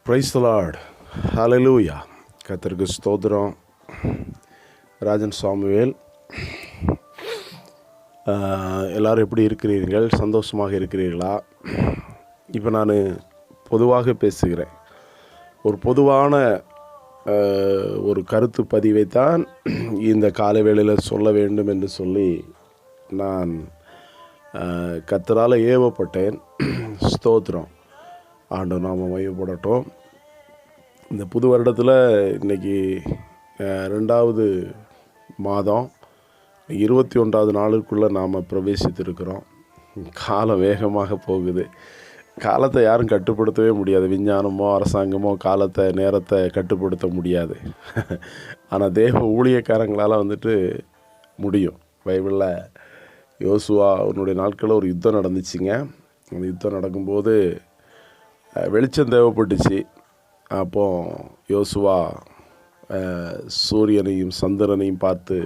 Praise the Lord. ஹல்லேலூயா. கர்த்தருக்கு ஸ்தோத்திரம். Rajan Samuel. எல்லோரும் எப்படி இருக்கிறீர்கள்? சந்தோஷமாக இருக்கிறீர்களா? இப்போ நான் பொதுவாக பேசுகிறேன். ஒரு பொதுவான ஒரு கருத்து பதிவைத்தான் இந்த காலை வேளையில் சொல்ல வேண்டும் என்று சொல்லி நான் கர்த்தரால் ஏவப்பட்டேன். ஸ்தோத்திரம். ஆண்டவர் நாம மையப்படட்டும். இந்த புது வருடத்தில் இன்றைக்கி 2வது மாதம் 21வது நாளுக்குள்ளே நாம் பிரவேசித்திருக்கிறோம். காலம் வேகமாக போகுது. காலத்தை யாரும் கட்டுப்படுத்தவே முடியாது. விஞ்ஞானமோ அரசாங்கமோ காலத்தை நேரத்தை கட்டுப்படுத்த முடியாது. ஆனால் தேவ ஊழியக்காரங்களால் முடியும். பைபிளில் யோசுவா அவனுடைய நாட்களில் ஒரு யுத்தம் நடந்துச்சுங்க. அந்த யுத்தம் நடக்கும்போது வெளிச்சம் தேவைப்பட்டுச்சு. அப்போது யோசுவா சூரியனையும் சந்திரனையும் பார்த்து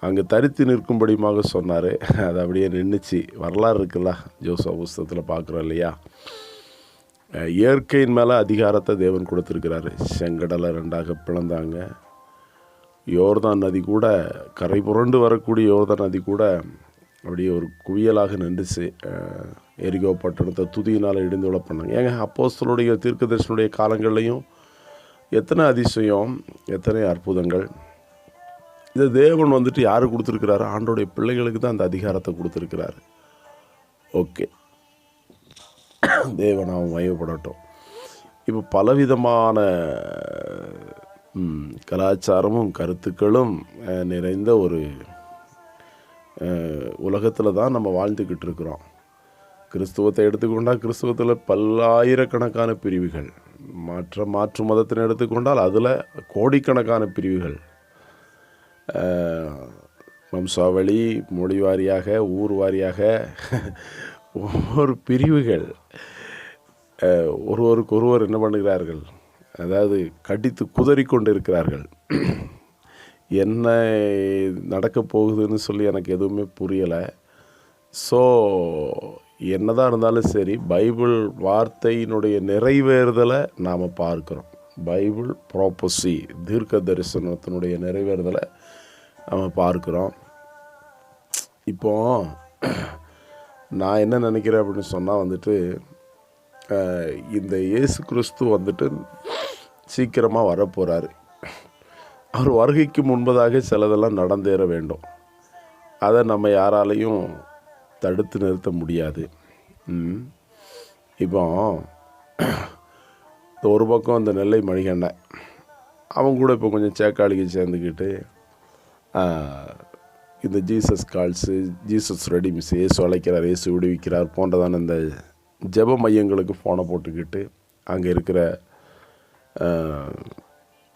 அங்கே தரித்து நிற்கும்படியாக சொன்னார். அது அப்படியே நின்றுச்சு. வரலாறு இருக்குல்ல, யோசுவா புஸ்தகத்தில் பார்க்குறோம் இல்லையா? இயற்கையின் மேலே அதிகாரத்தை தேவன் கொடுத்துருக்கிறாரு. செங்கடலை 2ஆக பிளந்தாங்க. யோர்தான் நதி கூட, கரை புரண்டு வரக்கூடிய யோர்தான் நதி கூட அப்படியே ஒரு குவியலாக நின்றுச்சு. எரிகோ பட்டணத்தை துதியினால் இடிந்துவிட பண்ணாங்க. ஏங்க, அப்போஸ்தலருடைய தீர்க்கதரிசனுடைய காலங்கள்லையும் எத்தனை அதிசயம், எத்தனை அற்புதங்கள். இந்த தேவன் யாரு கொடுத்துருக்கிறாரு? ஆண்டோடைய பிள்ளைகளுக்கு தான் அந்த அதிகாரத்தை கொடுத்துருக்கிறாரு. ஓகே, தேவன் அவன் மையப்படட்டும். இப்போ பலவிதமான கலாச்சாரமும் கருத்துக்களும் நிறைந்த ஒரு உலகத்தில் தான் நம்ம வாழ்ந்துக்கிட்டு இருக்கிறோம். கிறிஸ்துவத்தை எடுத்துக்கொண்டால் கிறிஸ்துவத்தில் பல்லாயிரக்கணக்கான பிரிவுகள். மாற்று மதத்தினை எடுத்துக்கொண்டால் அதில் கோடிக்கணக்கான பிரிவுகள். வம்சாவளி, மொழி வாரியாக, ஊர் வாரியாக ஒவ்வொரு பிரிவுகள். ஒருவருக்கு என்ன பண்ணுகிறார்கள்? அதாவது கடித்து குதறி கொண்டு இருக்கிறார்கள். என்ன நடக்கப் போகுதுன்னு சொல்லி எனக்கு எதுவுமே புரியலை. ஸோ என்னதான் இருந்தாலும் சரி, பைபிள் வார்த்தையினுடைய நிறைவேறுதலை நாம் பார்க்குறோம். பைபிள் ப்ராப்பசி, தீர்க்க தரிசனத்தினுடைய நிறைவேறுதலை நாம் பார்க்குறோம். இப்போது நான் என்ன நினைக்கிறேன் அப்படின்னு சொன்னால் இந்த இயேசு கிறிஸ்து சீக்கிரமாக வரப்போகிறாரு. அவர் வருகைக்கு முன்பதாக சிலதெல்லாம் நடந்தேற வேண்டும். அதை நம்ம யாராலையும் தடுத்து நிறுத்த முடியாது. இப்போ ஒரு பக்கம் அந்த நெல்லை மணிகண்டன், அவங்க கூட இப்போ கொஞ்சம் சேக்காளிக்கு சேர்ந்துக்கிட்டு இந்த ஜீசஸ் கால்ஸு, ஜீசஸ் ரெடிமிஸ், இயேசு அழைக்கிறார், இயேசு விடுவிக்கிறார் போன்றதான இந்த ஜெப மையங்களுக்கு ஃபோனை போட்டுக்கிட்டு அங்கே இருக்கிற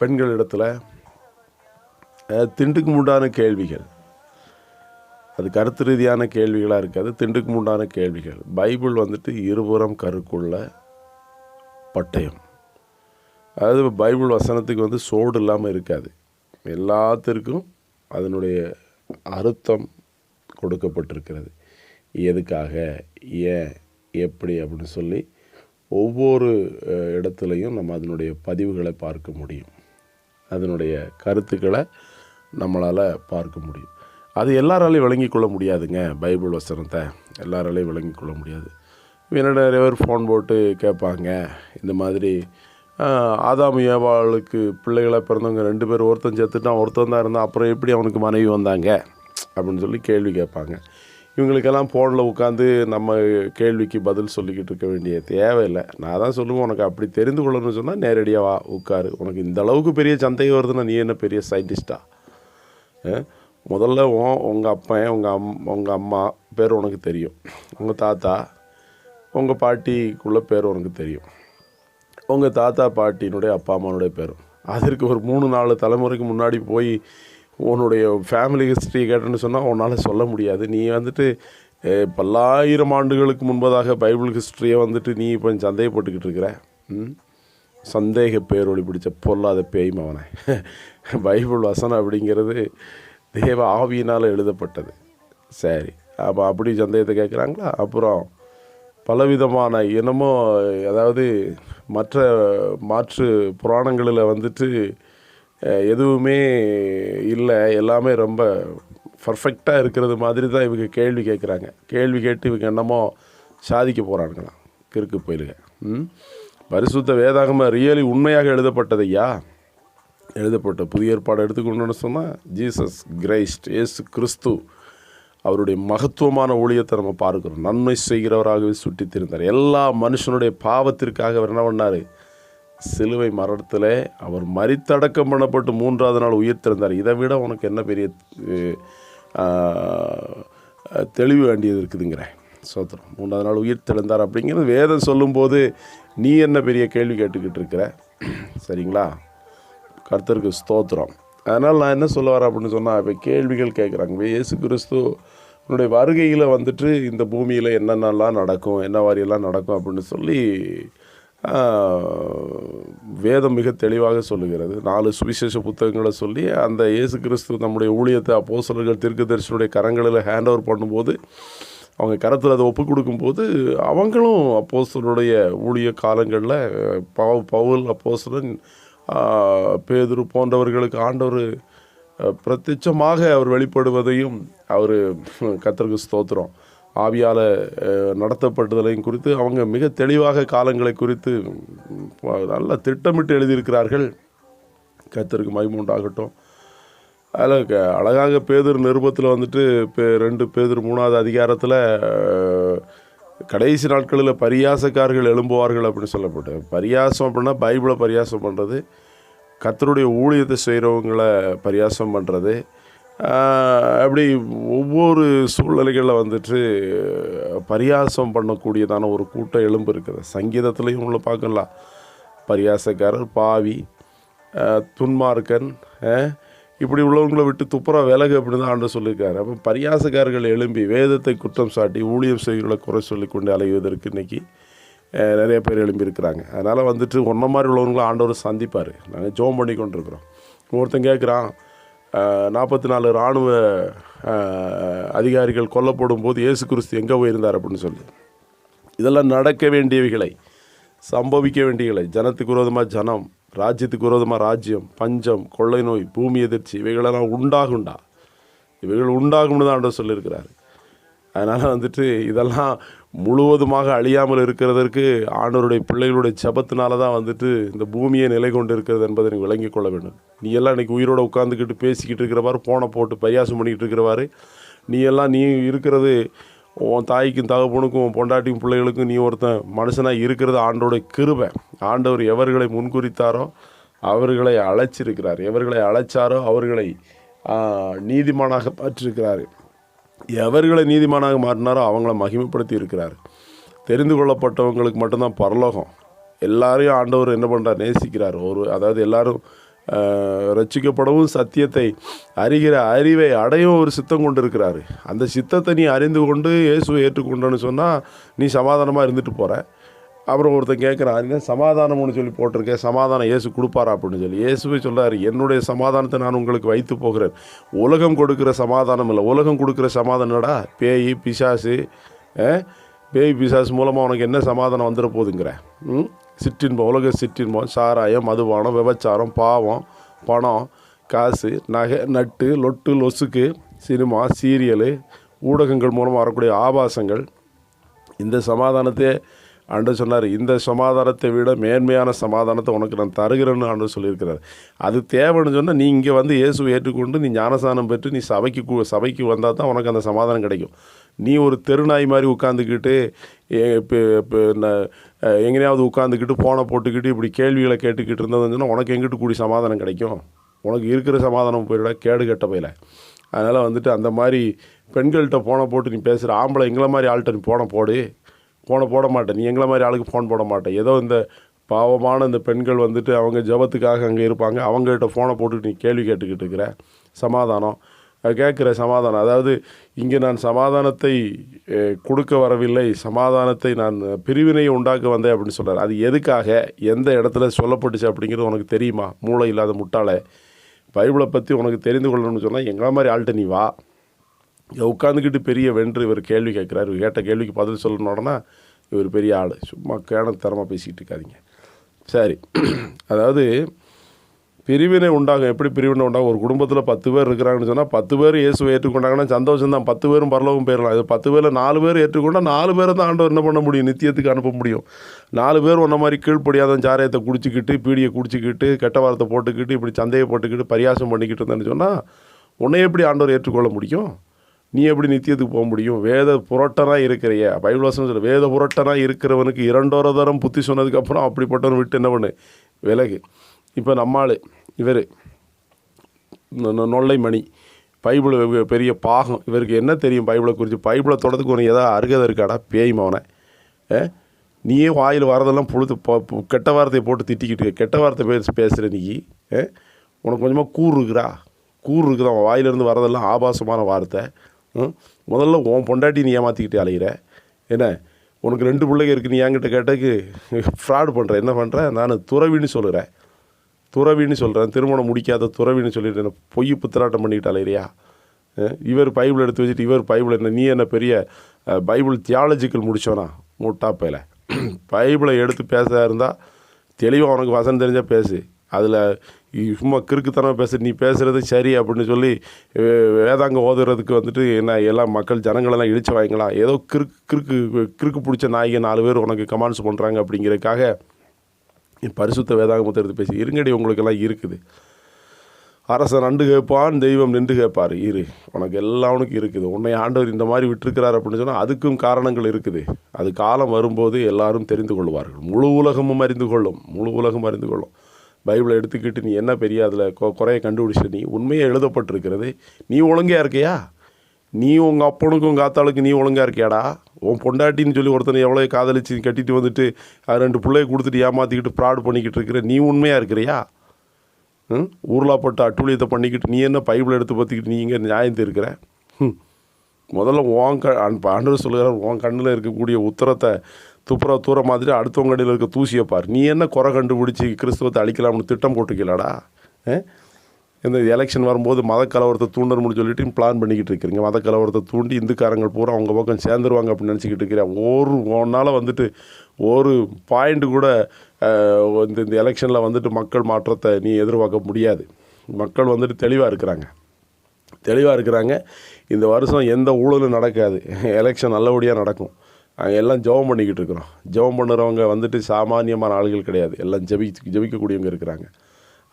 பெண்களிடத்தில் திண்டுக்கு முண்டான கேள்விகள், அது கருத்து ரீதியான கேள்விகளாக இருக்காது, திண்டுக்கு முண்டான கேள்விகள். பைபிள் இருபுறம் கருக்குள்ள பட்டயம். அதாவது பைபிள் வசனத்துக்கு சோடு இல்லாமல் இருக்காது. எல்லாத்திற்கும் அதனுடைய அர்த்தம் கொடுக்கப்பட்டிருக்கிறது. எதுக்காக, ஏன், எப்படி அப்படின்னு சொல்லி ஒவ்வொரு இடத்துலையும் நம்ம அதனுடைய பதிவுகளை பார்க்க முடியும். அதனுடைய கருத்துக்களை நம்மளால் பார்க்க முடியும். அது எல்லாராலையும் விளங்கி கொள்ள முடியாதுங்க. பைபிள் வசனத்தை எல்லாராலையும் விளங்கி கொள்ள முடியாது. நிறைய பேர் ஃபோன் போட்டு கேட்பாங்க, இந்த மாதிரி ஆதாம் ஏவாளுக்கு பிள்ளைகளாக பிறந்தவங்க 2 பேர், ஒருத்தன் செத்துட்டான், ஒருத்தன் தான் இருந்தான், அப்புறம் எப்படி அவனுக்கு மனைவி வந்தாங்க அப்படின்னு சொல்லி கேள்வி கேட்பாங்க. இவங்களுக்கெல்லாம் ஃபோனில் உட்காந்து நம்ம கேள்விக்கு பதில் சொல்லிக்கிட்டு இருக்க வேண்டிய தேவையில்லை. நான் தான் சொல்லுவேன், உனக்கு அப்படி தெரிந்து கொள்ளணும்னு சொன்னால் நேரடியாக வா, உட்காரு. உனக்கு இந்த அளவுக்கு பெரிய சந்தேகம் வருதுன்னா நீ என்ன பெரிய சயின்டிஸ்டா? முதல்ல உங்கள் அப்பன், உங்கள் அம்மா பேர் உனக்கு தெரியும். உங்கள் தாத்தா, உங்கள் பாட்டிக்குள்ள பேர் உனக்கு தெரியும். உங்கள் தாத்தா பாட்டியினுடைய அப்பா அம்மானுடைய பேரும். அதற்கு ஒரு 3-4 தலைமுறைக்கு முன்னாடி போய் உன்னுடைய ஃபேமிலி ஹிஸ்ட்ரி கேட்டேன்னு சொன்னால் உன்னால் சொல்ல முடியாது. நீ பல்லாயிரம் ஆண்டுகளுக்கு முன்பதாக பைபிள் ஹிஸ்ட்ரியை நீ இப்போ சந்தேகப்பட்டுக்கிட்டு இருக்கிற. சந்தேக பேரொழி பிடிச்ச பொல்லாத பேய் அவனை. பைபிள் வசனம் அப்படிங்கிறது தேவ ஆவியினால் எழுதப்பட்டது. சரி, அப்போ அப்படி சந்தேகத்தை கேட்குறாங்களா? அப்புறம் பலவிதமான அதாவது மற்ற மாற்று புராணங்களில் வந்துட்டு எதுவுமே இல்லை, எல்லாமே ரொம்ப பர்ஃபெக்டாக இருக்கிறது மாதிரி தான் இவங்க கேள்வி கேட்குறாங்க. கேள்வி கேட்டு இவங்க என்னமோ சாதிக்க போகிறானுங்களாம், கிறுக்கு போயிலுங்க. பரிசுத்த வேதாகம ரியலி உண்மையாக எழுதப்பட்டதையா, எழுதப்பட்ட புதிய ஏற்பாடு எடுத்துக்கொண்டோன்னு சொன்னால் ஜீசஸ் கிரைஸ்ட், இயேசு கிறிஸ்து அவருடைய மகத்துவமான ஊழியத்தை நம்ம பார்க்குறோம். நன்மை செய்கிறவராகவே சுட்டி திரிந்தார். எல்லா மனுஷனுடைய பாவத்திற்காக அவர் என்ன பண்ணார்? சிலுவை மரணத்தில் அவர் மரித்தடக்கம் பண்ணப்பட்டு 3ஆவது நாள் உயிர் திறந்தார். இதை விட உனக்கு என்ன பெரிய தெளிவு வேண்டியது இருக்குதுங்கிறேன். சோத்திரம். 3ஆவது நாள் உயிர் திறந்தார் அப்படிங்கிறது வேதம் சொல்லும்போது நீ என்ன பெரிய கேள்வி கேட்டுக்கிட்டு இருக்கிற? சரிங்களா? கர்த்தருக்கு ஸ்தோத்திரம். அதனால் நான் என்ன சொல்ல வரேன் அப்படின்னு சொன்னால், இப்போ கேள்விகள் கேட்குறாங்க. இயேசு கிறிஸ்து உன்னுடைய வருகையில் வந்துட்டு இந்த பூமியில் என்னென்னலாம் நடக்கும், என்ன வாரியெல்லாம் நடக்கும் அப்படின்னு சொல்லி வேதம் மிக தெளிவாக சொல்லுகிறது. 4 சுவிசேஷ புத்தகங்களை சொல்லி அந்த இயேசு கிறிஸ்து நம்முடைய ஊழியத்தை அப்போஸ்தலர்கள் தீர்க்கதரிசியுடைய கரங்களில் ஹேண்ட் ஓவர் பண்ணும்போது, அவங்க கரத்தில் அதை ஒப்பு கொடுக்கும்போது, அவங்களும் அப்போஸ்தலருடைய ஊழிய காலங்களில் பவுல் அப்போஸ்தலன், பேதுரு போன்றவர்களுக்கு ஆண்டவர் பிரத்யட்சமாக அவர் வெளிப்படுவதையும் அவர் கர்த்தருக்கு ஸ்தோத்திரம் ஆவியால் நடத்தப்பட்டதையும் குறித்து அவங்க மிக தெளிவாக காலங்களை குறித்து நல்லா திட்டமிட்டு எழுதியிருக்கிறார்கள். கர்த்தருக்கு மகிமை உண்டாகட்டும். அதில் அழகாக பேதுரு நிருபத்தில் வந்துட்டு 2 பேதுரு 3ஆவது அதிகாரத்தில் கடைசி நாட்களில் பரியாசக்காரர்கள் எழும்புவார்கள் அப்படின்னு சொல்லப்பட்டு, பரியாசம் அப்படின்னா பைபிளை பரியாசம் பண்ணுறது, கர்த்தருடைய ஊழியத்தை செய்கிறவங்களை பரியாசம் பண்ணுறது, அப்படி ஒவ்வொரு சூழ்நிலைகளில் வந்துட்டு பரியாசம் பண்ணக்கூடியதான ஒரு கூட்டம் எலும்பு இருக்குது. சங்கீதத்துலேயும் உங்களை பார்க்கலாம். பரியாசக்காரர், பாவி, துன்மார்க்கன், இப்படி உள்ளவங்களை விட்டு துப்புரா விலகு அப்படின்னு தான் ஆண்டு சொல்லியிருக்காரு. அப்போ பரியாசக்காரர்கள் எழும்பி வேதத்தை குற்றம் சாட்டி ஊழியம் செய்கிறவர்களை குறை சொல்லி கொண்டு அலைவதற்கு இன்றைக்கி நிறைய பேர் எழும்பியிருக்கிறாங்க. அதனால் வந்துட்டு ஒன்றை மாதிரி உள்ளவங்களும் ஆண்டவர் சந்திப்பார். நாங்கள் ஜோம் பண்ணி கொண்டிருக்கிறோம். ஒருத்தன் கேட்குறான், 44 இராணுவ அதிகாரிகள் கொல்லப்படும் போது இயேசு கிறிஸ்து எங்கே போயிருந்தார் அப்படின்னு சொல்லி. இதெல்லாம் நடக்க வேண்டியவைகளை, சம்பவிக்க வேண்டியவைகளை, ஜனத்துக்கு விரோதமாக ஜனம், ராஜ்யத்துக்கு விரோதமாக ராஜ்யம், பஞ்சம், கொள்ளை நோய், பூமி எதிர்ச்சி, இவைகளெல்லாம் இவைகள் உண்டாகும்னு தான் ஆண்டவர் சொல்லியிருக்கிறார். அதனால் வந்துட்டு இதெல்லாம் முழுவதுமாக அழியாமல் இருக்கிறதற்கு ஆண்டவருடைய பிள்ளைகளுடைய ஜபத்தினால தான் வந்துட்டு இந்த பூமியை நிலை கொண்டு இருக்கிறது என்பதை நீங்கள் விளங்கிக் கொள்ள வேண்டும். நீ எல்லாம் இன்றைக்கி உயிரோடு உட்காந்துக்கிட்டு பேசிக்கிட்டு இருக்கிறவாறு, போனை போட்டு பரியாசம் பண்ணிக்கிட்டு இருக்கிறவாறு, நீ இருக்கிறது உன் தாய்க்கும் தகப்பனுக்கும் உன் பொண்டாட்டிக்கும் பிள்ளைகளுக்கும் நீ ஒருத்தன் மனுஷனாக இருக்கிறது ஆண்டோடைய கிருபை. ஆண்டவர் எவர்களை முன்குறித்தாரோ அவர்களை அழைச்சிருக்கிறார், எவர்களை அழைச்சாரோ அவர்களை நீதிமானாக மாற்றிருக்கிறார், எவர்களை நீதிமானாக மாற்றினாரோ அவங்கள மகிமைப்படுத்தி இருக்கிறார். தெரிந்து கொள்ளப்பட்டவங்களுக்கு மட்டும்தான் பரலோகம். எல்லாரையும் ஆண்டவர் என்ன பண்ணுறார்? நேசிக்கிறார். அதாவது எல்லாரும் ரட்சிக்கப்படவும் சத்தியத்தை அறிகிற அறிவை அடையும் ஒரு சித்தம் கொண்டு இருக்கிறாரு. அந்த சித்தத்தை நீ அறிந்து கொண்டு இயேசுவை ஏற்றுக்கொண்டோன்னு சொன்னால் நீ சமாதானமாக இருந்துட்டு போகிற. அப்புறம் ஒருத்தன் கேட்குறான், என்ன சமாதானம்னு சொல்லி போட்டிருக்கேன், சமாதானம் இயேசு கொடுப்பாரா அப்படின்னு சொல்லி. இயேசுவை சொல்கிறார், என்னுடைய சமாதானத்தை நான் உங்களுக்கு வைத்து போகிறேன். உலகம் கொடுக்குற சமாதானம் இல்லை. உலகம் கொடுக்குற சமாதானடா பேய் பிசாசு. பேய் பிசாசு மூலமாக உனக்கு என்ன சமாதானம் வந்துட போகுதுங்கிற? சிற்றின்பம், உலக சிற்றின்பம், சாராயம், மதுபானம், விபச்சாரம், பாவம், பணம், காசு, நகை, நட்டு, லொட்டு, லொசுக்கு, சினிமா, சீரியலு, ஊடகங்கள் மூலமாக வரக்கூடிய ஆபாசங்கள். இந்த சமாதானத்தை ஆண்டவர் சொன்னார், இந்த சமாதானத்தை விட மேன்மையான சமாதானத்தை உனக்கு நான் தருகிறேன்னு ஆண்டவர் சொல்லியிருக்கிறார். அது தேவைன்னு சொன்னால் நீ இங்கே வந்து இயேசுவை ஏற்றுக்கொண்டு நீ ஞானஸ்நானம் பெற்று நீ சபைக்கு வந்தால் தான் உனக்கு அந்த சமாதானம் கிடைக்கும். நீ ஒரு தெருநாய் மாதிரி உட்காந்துக்கிட்டு எங்கேயாவது உட்காந்துக்கிட்டு ஃபோனை போட்டுக்கிட்டு இப்படி கேள்விகளை கேட்டுக்கிட்டு இருந்ததுன்னு சொன்னால் உனக்கு எங்கிட்டு கூடி சமாதானம் கிடைக்கும்? உனக்கு இருக்கிற சமாதானம் போயிட கேடு கெட்ட போயில. அதனால் வந்துட்டு அந்த மாதிரி பெண்கள்கிட்ட ஃபோனை போட்டு நீ பேசுகிற ஆம்பளை எங்களை மாதிரி ஆள்கிட்ட நீ ஃபோனை போட மாட்டேன். நீ எங்களை மாதிரி ஆளுக்கு ஃபோன் போட மாட்டேன். ஏதோ இந்த பாவமான இந்த பெண்கள் வந்துட்டு அவங்க ஜபத்துக்காக அங்கே இருப்பாங்க, அவங்ககிட்ட ஃபோனை போட்டுட்டு நீ கேள்வி கேட்டுக்கிட்டு இருக்கிற சமாதானம் கேட்குற சமாதானம். அதாவது இங்கே நான் சமாதானத்தை கொடுக்க வரவில்லை, சமாதானத்தை நான் பிரிவினையை உண்டாக்க வந்தேன் அப்படின்னு சொல்கிறார். அது எதுக்காக, எந்த இடத்துல சொல்லப்பட்டுச்சு அப்படிங்கிறது உனக்கு தெரியுமா? மூளை இல்லாத முட்டாளை. பைபிளை பற்றி உனக்கு தெரிந்து கொள்ளணும்னு சொன்னால் எங்களை மாதிரி ஆள்கிட்ட நீ வா. உட்காந்துக்கிட்டு பெரிய வென்று இவர் கேள்வி கேட்குறாரு. இவர் கேட்ட கேள்விக்கு பதில் சொல்லணுன்னா இவர் பெரிய ஆள். சும்மா தரமாக பேசிக்கிட்டு இருக்காதிங்க. சரி, அதாவது பிரிவினை உண்டாகும். எப்படி பிரிவினை உண்டாகும்? ஒரு குடும்பத்தில் 10 பேர் இருக்கிறாங்கன்னு சொன்னால் 10 பேர் இயேசுவை ஏற்றுக்கொண்டாங்கன்னா சந்தோஷம் தான். 10 பேரும் பரலோகம் போயிடலாம். இது 10 பேரில் 4 பேர் ஏற்றுக்கொண்டால் 4 பேரை தான் ஆண்டவர் என்ன பண்ண முடியும்? நித்தியத்துக்கு அனுப்ப முடியும். 4 பேர் ஒன்றை மாதிரி கீழ்ப்படியாத சாராயத்தை குடிச்சிக்கிட்டு, பீடியை குடிச்சிக்கிட்டு, கெட்ட வார்த்தை போட்டுக்கிட்டு, இப்படி சந்தையை போட்டுக்கிட்டு, பரியாசம் பண்ணிக்கிட்டு இருந்தேன்னு சொன்னால் உன்னை எப்படி ஆண்டவர் ஏற்றுக்கொள்ள முடியும்? நீ எப்படி நித்தியத்துக்கு போக முடியும்? வேத புரட்டனாக இருக்கிறைய பைபிள் வசனம் சொல்ல, வேத புரட்டனாக இருக்கிறவனுக்கு 2 தரம் புத்தி சொன்னதுக்கப்புறம் அப்படிப்பட்டவன் விட்டு என்ன பண்ணு? விலகு. இப்போ நம்மாள் இவர் நொல்லை மணி, பைபிள் பெரிய பாகம், இவருக்கு என்ன தெரியும் பைபிளை குறித்து? பைபிளை தொடர்றதுக்கு உனக்கு ஏதாவது அருகதை இருக்காடா? பேய் மவனை, நீயே வாயில் வரதெல்லாம் பொழுது கெட்ட வார்த்தையை போட்டு திட்டிக்கிட்டு கெட்ட வார்த்தை பேசுகிற நீ, உனக்கு கொஞ்சமாக கூறு இருக்குதா? அவன் வாயிலிருந்து வரதெல்லாம் ஆபாசமான வார்த்தை. முதல்ல உன் பொண்டாட்டி நீ ஏமாற்றிக்கிட்டு அலைகிற. என்ன, உனக்கு 2 பிள்ளைங்க இருக்குது, நீ என்கிட்ட கேட்டதுக்கு ஃப்ராடு பண்ணுற. என்ன பண்ணுற? நான் துறவின்னு சொல்கிறேன், திருமணம் முடிக்காத துறவின்னு சொல்லிட்டு என்ன பொய் புத்திராட்டம் பண்ணிக்கிட்டு அலையிறியா? இவர் பைபிள் எடுத்து வச்சுட்டு இவர் பைபிள் என்ன, நீ என்ன பெரிய பைபிள் தியாலஜிக்கல் முடிச்சோனா? முட்டாப்பையில் பைபிளை எடுத்து பேச இருந்தால் தெளிவாக உனக்கு வசனம் தெரிஞ்சால் பேசு. அதில் சும்மா கிறுக்குத்தனம் பேச, நீ பேசுகிறது சரி அப்படின்னு சொல்லி வேதாங்க ஓதுறதுக்கு வந்துட்டு என்ன எல்லாம் மக்கள் ஜனங்களெல்லாம் இழிச்சு வாங்கலாம். ஏதோ கிறுக்கு பிடிச்ச நாய்க்கு 4 பேர் உனக்கு கமெண்ட்ஸ் பண்ணுறாங்க அப்படிங்கிறதுக்காக பரிசுத்த வேதாகமத்தை எடுத்து பேசி இருங்கடி. உங்களுக்கெல்லாம் இருக்குது. அரசன் நண்டு கேட்பான், தெய்வம் நின்று கேட்பார். உனக்கு எல்லாவனுக்கும் இருக்குது. உன்னை ஆண்டவர் இந்த மாதிரி விட்டுருக்கிறார் அப்படின்னு சொன்னால் அதுக்கும் காரணங்கள் இருக்குது. அது காலம் வரும்போது எல்லாரும் தெரிந்து கொள்வார்கள். முழு உலகம் அறிந்து கொள்ளும். பைபிளை எடுத்துக்கிட்டு நீ என்ன பெரிய அதில் குறைய கண்டுபிடிச்சிட்டு, நீ உண்மையாக எழுதப்பட்டிருக்கிறது. நீ ஒழுங்கையாக இருக்கியா? நீ உங்கள் அப்பனுக்கும் உங்கள் ஆத்தாளுக்கு நீ ஒழுங்காக இருக்கியாடா? உன் பொண்டாட்டின்னு சொல்லி ஒருத்தனை எவ்வளோ காதலிச்சு கட்டிட்டு வந்துட்டு 2 பிள்ளைய கொடுத்துட்டு ஏமாற்றிக்கிட்டு ஃப்ராடு பண்ணிக்கிட்டு இருக்கிற நீ உண்மையாக இருக்கிறியா? ஊர்லாப்பட்ட அட்டூழியத்தை பண்ணிக்கிட்டு நீ என்ன பைபிள் எடுத்து பார்த்துக்கிட்டு நீ இங்கே நியாயம் இருக்கிற? முதல்ல ஆண்டவர் சொல்லுகிறார், உன் கண்ணில் இருக்கக்கூடிய உத்தரத்தை தூர மாதிரி அடுத்தவங்க கண்ணில் இருக்க தூசியை பார். நீ என்ன குறை கண்டுபிடிச்சி கிறிஸ்துவத்தை அழிக்கலாம்னு திட்டம் போட்டுக்கலாடா? இந்த எலெக்ஷன் வரும்போது மத கலவரத்தை தூண்டணும்னு சொல்லிட்டு பிளான் பண்ணிக்கிட்டு இருக்கிறீங்க. மத கலவரத்தை தூண்டி இந்துக்காரங்கள் பூரா அவங்க பக்கம் சேர்ந்துருவாங்க அப்படின்னு நினச்சிக்கிட்டு இருக்கிறேன். ஒன்றால் வந்துட்டு ஒரு பாயிண்ட் கூட இந்த எலெக்ஷனில் வந்துட்டு மக்கள் மாற்றத்தை நீ எதிர்பார்க்க முடியாது. மக்கள் வந்துட்டு தெளிவாக இருக்கிறாங்க. இந்த வருஷம் எந்த ஊழலும் நடக்காது. எலெக்ஷன் நல்லபடியாக நடக்கும். நாங்கள் எல்லாம் ஜெபம் பண்ணிக்கிட்டு இருக்கிறோம். ஜெபம் பண்ணுறவங்க வந்துட்டு சாமானியமான ஆளுகள் கிடையாது. எல்லாம் ஜெபிக்கக்கூடியவங்க இருக்கிறாங்க.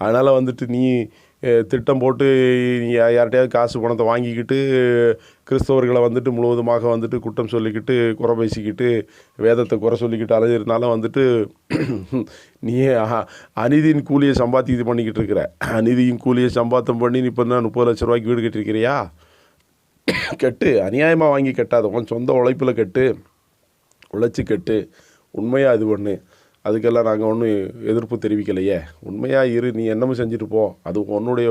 அதனால் வந்துட்டு நீ திட்டம் போட்டு நீ யார்கிட்டையாவது காசு பணத்தை வாங்கிக்கிட்டு கிறிஸ்தவர்களை வந்துட்டு முழுவதுமாக வந்துட்டு குற்றம் சொல்லிக்கிட்டு குறை பேசிக்கிட்டு வேதத்தை குறை சொல்லிக்கிட்டு அலைஞ்சிருந்தாலும் வந்துட்டு நீ அநீதியின் கூலியை இது பண்ணிக்கிட்டு இருக்கிற. அநீதியின் கூலியை சம்பாத்தம் பண்ணி நீ இப்போ தான் 30 லட்ச ரூபாய்க்கு வீடு கட்டியிருக்கிறியா? கெட்டு, அநியாயமாக வாங்கி கட்டாத, உன் சொந்த உழைப்பில் உழைச்சி கெட்டு. உண்மையாக இது ஒன்று, அதுக்கெல்லாம் நாங்கள் ஒன்றும் எதிர்ப்பு தெரிவிக்கலையே. உண்மையாக இரு, நீ என்னமோ செஞ்சுட்டு போ. அது உன்னுடைய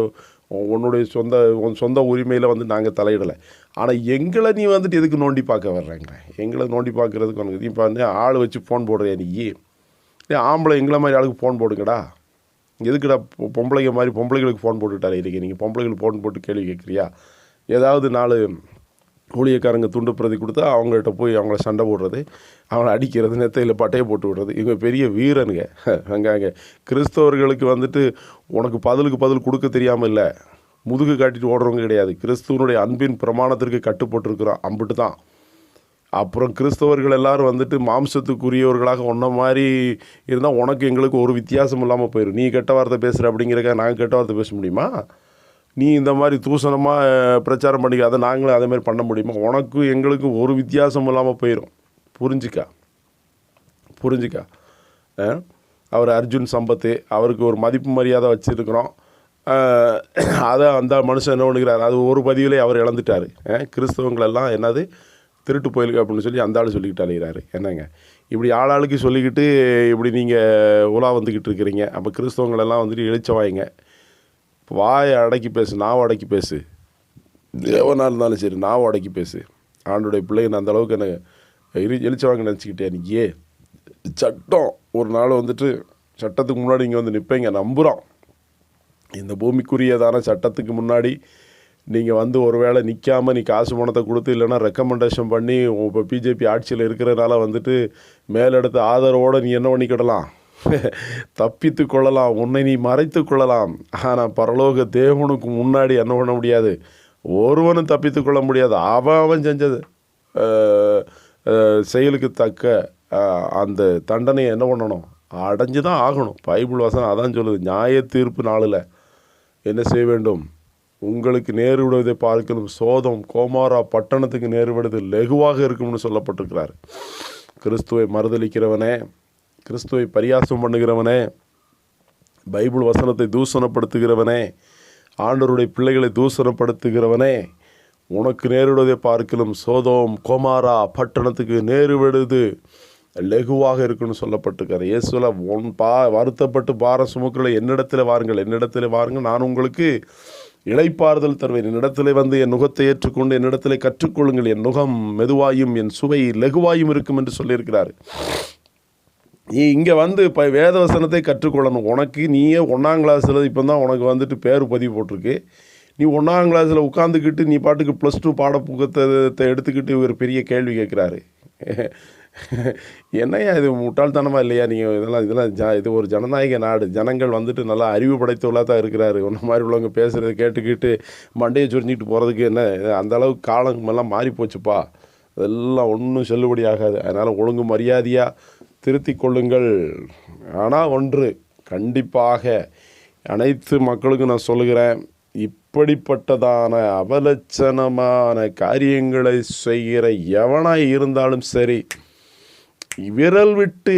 சொந்த உரிமையில் வந்து நாங்கள் தலையிடலை. ஆனால் எங்களை நீ வந்துட்டு எதுக்கு நோண்டி பார்க்க வர்றேங்கிற? எங்களை நோண்டி பார்க்குறதுக்கு உனக்கு இப்போ வந்து ஆள் வச்சு ஃபோன் போடுறியா நீ? ஆம்பளை எங்களை மாதிரி ஆளுக்கு ஃபோன் போடுங்கடா. எதுக்குடா பொம்பளைங்களுக்கு ஃபோன் போட்டுக்கிட்டாலே இருக்கீங்க? நீங்கள் பொம்பளைங்களுக்கு ஃபோன் போட்டு கேள்வி கேட்குறியா? ஏதாவது 4 ஊழியக்காரங்க துண்டு பிரதி கொடுத்தா அவங்கள்ட்ட போய் அவங்கள சண்டை போடுறது, அவங்கள அடிக்கிறது, நெத்தையில் பட்டையை போட்டு விடுறது. இவங்க பெரிய வீரனுங்க. அங்கே கிறிஸ்தவர்களுக்கு வந்துட்டு உனக்கு பதில் கொடுக்க தெரியாமல் இல்லை, முதுகு காட்டிட்டு ஓடுறவங்க கிடையாது. கிறிஸ்துவனுடைய அன்பின் பிரமாணத்திற்கு கட்டுப்பட்டுருக்குறோம், அம்பிட்டு தான். அப்புறம் கிறிஸ்தவர்கள் எல்லோரும் வந்துட்டு மாம்சத்துக்குரியவர்களாக ஒன்றை மாதிரி இருந்தால் உனக்கு எங்களுக்கு ஒரு வித்தியாசம் இல்லாமல் போயிடும். நீ கெட்ட வார்த்தை பேசுகிற அப்படிங்கிறக்காக நாங்கள் கெட்ட வார்த்தை பேச முடியுமா? நீ இந்த மாதிரி தூசணமாக பிரச்சாரம் பண்ணிக்காத, நாங்களும் அதே மாதிரி பண்ண முடியுமா? உனக்கும் எங்களுக்கும் ஒரு வித்தியாசம் இல்லாமல் போயிடும். புரிஞ்சிக்கா. அவர் அர்ஜுன் சம்பத்து, அவருக்கு ஒரு மதிப்பு மரியாதை வச்சுருக்கிறோம். அதை அந்த மனுஷன் என்ன பண்ணுகிறார்? அது ஒரு பதிவிலே அவர் இழந்துட்டார். கிறிஸ்தவங்களெல்லாம் என்னது திருட்டு போயிருக்கு அப்படின்னு சொல்லி அந்த ஆள் சொல்லிக்கிட்டு அலைகிறாரு. என்னங்க இப்படி ஆளாளுக்கு சொல்லிக்கிட்டு இப்படி நீங்கள் உலா வந்துக்கிட்டு இருக்கிறீங்க. அப்போ கிறிஸ்தவங்களெல்லாம் வந்துட்டு இழிச்சவாய்ங்க. வாயை அடக்கி பேசு, நாவை அடக்கி பேசு. தேவனாக இருந்தாலும் சரி, நாவை அடக்கி பேசு. ஆண்டுடைய பிள்ளைங்க அந்த அளவுக்கு எனக்கு எழுச்சவாங்க நினச்சிக்கிட்டே. நீ சட்டம் ஒரு நாள் வந்துட்டு சட்டத்துக்கு முன்னாடி இங்கே வந்து நிற்பீங்க, நம்புகிறோம். இந்த பூமிக்குரியதான சட்டத்துக்கு முன்னாடி நீங்கள் வந்து ஒரு வேளை நிற்காமல் நீ காசு பணத்தை கொடுத்து இல்லைன்னா ரெக்கமெண்டேஷன் பண்ணி இப்போ பிஜேபி ஆட்சியில் இருக்கிறதுனால வந்துட்டு மேலெடுத்து ஆதரவோடு நீ என்ன பண்ணிக்கிடலாம்? தப்பித்து கொள்ளலாம், உன்னை நீ மறைத்து கொள்ளலாம். ஆனால் பரலோக தேவனுக்கு முன்னாடி என்ன பண்ண முடியாது, ஒருவனும் தப்பித்து கொள்ள முடியாது. அவன் செஞ்சது செயலுக்கு தக்க அந்த தண்டனையை என்ன பண்ணணும், அடைஞ்சு தான் ஆகணும். பைபிள் வசனம் அதான் சொல்லுது. நியாய தீர்ப்பு நாளில் என்ன செய்ய வேண்டும், உங்களுக்கு நேரிடுவதை பார்க்கணும் சோதம் கோமாரா பட்டணத்துக்கு நேரிடுவது லெகுவாக இருக்கும்னு சொல்லப்பட்டிருக்கிறார். கிறிஸ்துவை மறுதலிக்கிறவனே, கிறிஸ்துவை பரியாசம் பண்ணுகிறவனே, பைபிள் வசனத்தை தூஷணப்படுத்துகிறவனே, ஆண்டவருடைய பிள்ளைகளை தூஷணப்படுத்துகிறவனே, உனக்கு நேரிடுவதை பார்க்கலும் சோதோம் கோமாரா பட்டணத்துக்கு நேரிடுவது லெகுவாக இருக்குன்னு சொல்லப்பட்டிருக்காரு. இயேசுல வருத்தப்பட்டு பாரம் சுமக்களை என்னிடத்தில் வாருங்கள், என்னிடத்தில் வாருங்கள், நான் உங்களுக்கு இளைப்பாறுதல் தருவேன். என்னிடத்தில் வந்து என் நுகத்தை ஏற்றுக்கொண்டு என்னிடத்தில் கற்றுக்கொள்ளுங்கள், என் நுகம் மெதுவாயும் என் சுவை லெகுவாயும் இருக்கும் என்று சொல்லியிருக்கிறார். நீ இங்கே வந்து இப்போ வேதவசனத்தை கற்றுக்கொள்ளணும். உனக்கு நீயே 1ஆம் கிளாஸில் இப்போ தான் உனக்கு வந்துட்டு பேர் பதிவு போட்டிருக்கு. நீ 1ஆம் கிளாஸில் உட்காந்துக்கிட்டு நீ பாட்டுக்கு +2 பாடப்புத்தகத்தை எடுத்துக்கிட்டு ஒரு பெரிய கேள்வி கேட்குறாரு. என்னையா இது முட்டாள்தனமாக இல்லையா? நீங்கள் இதெல்லாம் இது ஒரு ஜனநாயக நாடு, ஜனங்கள் வந்துட்டு நல்லா அறிவு படைத்தவளாக தான் இருக்கிறாரு. ஒன்று மாதிரி உள்ளவங்க பேசுகிறத கேட்டுக்கிட்டு மண்டையை சுரிஞ்சிக்கிட்டு போகிறதுக்கு என்ன, அந்தளவுக்கு காலமெல்லாம் மாறி போச்சுப்பா. அதெல்லாம் ஒன்றும் செல்லுபடி ஆகாது. அதனால் ஒழுங்கு மரியாதையாக திருத்தி கொள்ளுங்கள். ஆனால் ஒன்று கண்டிப்பாக அனைத்து மக்களுக்கும் நான் சொல்லுகிறேன், இப்படிப்பட்டதான அவலட்சணமான காரியங்களை செய்கிற எவனாய் இருந்தாலும் சரி, விரல் விட்டு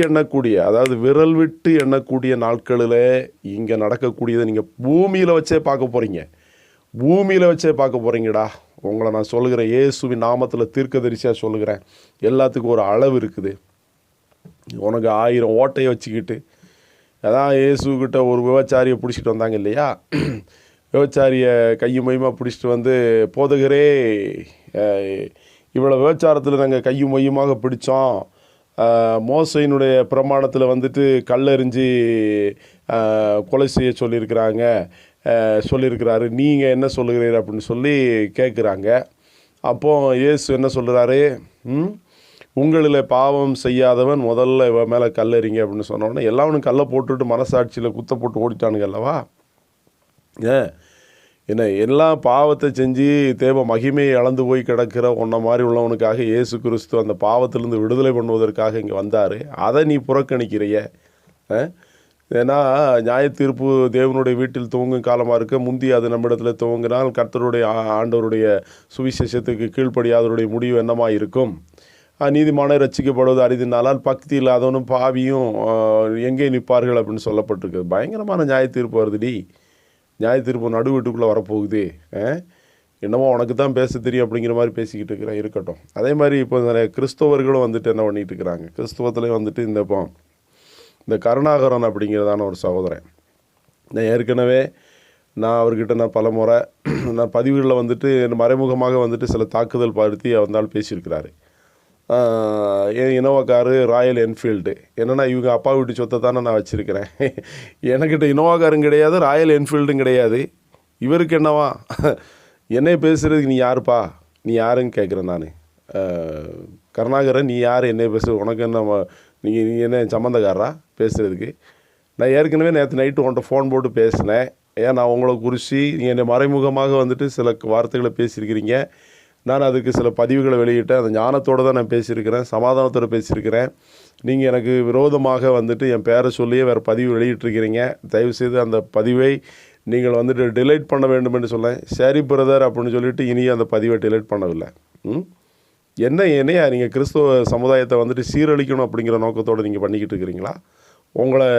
எண்ணக்கூடிய நாட்களில் இங்கே நடக்கக்கூடியதை நீங்கள் பூமியில் வச்சே பார்க்க போகிறீங்கடா. உங்களை நான் சொல்லுகிறேன், இயேசுவின் நாமத்தில் தீர்க்கதரிசியாக சொல்லுகிறேன், எல்லாத்துக்கும் ஒரு அளவு இருக்குது. உனக்கு 1000 ஓட்டையை வச்சுக்கிட்டு, அதான் இயேசுக்கிட்ட ஒரு விபச்சாரியை பிடிச்சிட்டு வந்தாங்க இல்லையா, விபச்சாரியை கையும் மையமாக பிடிச்சிட்டு வந்து, போதகரே இவ்வளோ விபச்சாரத்தில் நாங்கள் கையும் மையமாக பிடித்தோம், மோசையினுடைய பிரமாணத்தில் வந்துட்டு கல்லெறிஞ்சு கொலை செய்ய சொல்லியிருக்கிறாரு, நீங்கள் என்ன சொல்லுகிறீர் அப்படின்னு சொல்லி கேட்குறாங்க. அப்போது இயேசு என்ன சொல்கிறாரு, உங்களில் பாவம் செய்யாதவன் முதல்ல இவன் மேலே கல்லறிங்க அப்படின்னு சொன்னோன்னே எல்லாவனும் கல்லை போட்டுவிட்டு மனசாட்சியில் குத்த போட்டு ஓடிட்டானுங்க அல்லவா. என்ன எல்லாம் பாவத்தை செஞ்சு தேவ மகிமையை இழந்து போய் கிடக்கிற உன்ன மாதிரி உள்ளவனுக்காக இயேசு கிறிஸ்து அந்த பாவத்திலிருந்து விடுதலை பண்ணுவதற்காக இங்கே வந்தார். அதை நீ புறக்கணிக்கிறைய. ஏன்னா நியாய தீர்ப்பு தேவனுடைய வீட்டில் துவங்கும் காலமாக இருக்க முந்தி அது நம்மிடத்தில் துவங்கினால் கர்த்தருடைய ஆண்டவருடைய சுவிசேஷத்துக்கு கீழ்ப்படியாதவருடைய முடிவு என்னமாக இருக்கும். நீதிமானை ரட்சிக்கப்படுவது அரிதினாலால் பக்தி இல்லாதவனும் பாவியும் எங்கே நிற்பார்கள் அப்படின்னு சொல்லப்பட்டிருக்கு. பயங்கரமான நியாய தீர்ப்பு வருதுடி. நியாய தீர்ப்பு நடு வீட்டுக்குள்ளே வரப்போகுது. என்னமோ உனக்கு தான் பேச தெரியும் அப்படிங்கிற மாதிரி பேசிக்கிட்டு இருக்கட்டும். அதே மாதிரி இப்போ நிறைய கிறிஸ்தவர்களும் வந்துட்டு என்ன பண்ணிகிட்டு இருக்கிறாங்க, கிறிஸ்தவத்துலேயும் வந்துட்டு இந்த கருணாகரன் அப்படிங்கிறதான ஒரு சகோதரன், நான் ஏற்கனவே அவர்கிட்ட பல முறை பதிவுகளில் வந்துட்டு மறைமுகமாக வந்துட்டு சில தாக்குதல் படுத்தி வந்தால் பேசியிருக்கிறாரு. என் இனோவா காரு ராயல் என்ஃபீல்டு. என்னென்னா இவங்க அப்பா வீட்டு சொத்தை தானே நான் வச்சுருக்கிறேன். எனக்கிட்ட இனோவா காரும் கிடையாது, ராயல் என்ஃபீல்டும் கிடையாது. இவருக்கு என்னவா என்னை பேசுகிறதுக்கு நீ யாருப்பா, நீ யாருன்னு கேட்குறேன் நான். கருணாகரன் நீ யார் என்னை பேசு, உனக்கு என்ன, நீ என்ன சம்மந்தக்காரரா பேசுகிறதுக்கு? நான் ஏற்கனவே நேற்று நைட்டு உன்ட்ட ஃபோன் போட்டு பேசினேன். ஏன் நான் உங்களை குறித்து நீங்கள் என்னை மறைமுகமாக வந்துட்டு சில வார்த்தைகளை பேசியிருக்கிறீங்க. நான் அதுக்கு சில பதிவுகளை வெளியிட்டேன். அந்த ஞானத்தோடு தான் நான் பேசியிருக்கிறேன், சமாதானத்தோடு பேசியிருக்கிறேன். நீங்கள் எனக்கு விரோதமாக வந்துட்டு என் பேரை சொல்லியே வேறு பதிவு வெளியிட்டிருக்கிறீங்க. தயவுசெய்து அந்த பதிவை நீங்கள் வந்துட்டு டிலைட் பண்ண வேண்டும் என்று சொன்னேன். சரி பிரதர் அப்படின்னு சொல்லிவிட்டு இனியும் அந்த பதிவை டிலைட் பண்ணவில்லை. என்னையா நீங்கள் கிறிஸ்துவ சமுதாயத்தை வந்துட்டு சீரழிக்கணும் அப்படிங்கிற நோக்கத்தோடு நீங்கள் பண்ணிக்கிட்டு இருக்கிறீங்களா? உங்களை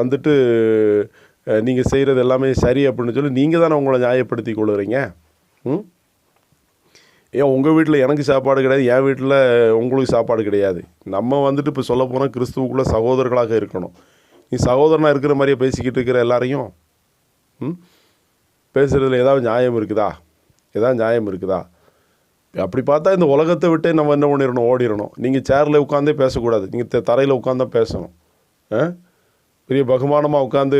வந்துட்டு நீங்கள் செய்கிறது எல்லாமே சரி அப்படின்னு சொல்லி நீங்கள் தானே உங்களை நியாயப்படுத்தி கொள்ளுறீங்க. ஏன் உங்கள் வீட்டில் எனக்கு சாப்பாடு கிடையாது, என் வீட்டில் உங்களுக்கு சாப்பாடு கிடையாது. நம்ம வந்துட்டு இப்போ சொல்ல போனால் கிறிஸ்துவுக்குள்ளே சகோதரர்களாக இருக்கணும். நீ சகோதரனாக இருக்கிற மாதிரியே பேசிக்கிட்டு இருக்கிற எல்லாரையும் பேசுகிறதுல ஏதாவது நியாயம் இருக்குதா? அப்படி பார்த்தா இந்த உலகத்தை விட்டே நம்ம என்ன பண்ணிடணும், ஓடிடணும். நீங்கள் சேரில் உட்காந்தே பேசக்கூடாது, நீங்கள் தரையில் உட்காந்து தான் பேசணும். பெரிய பகுமானமாக உட்காந்து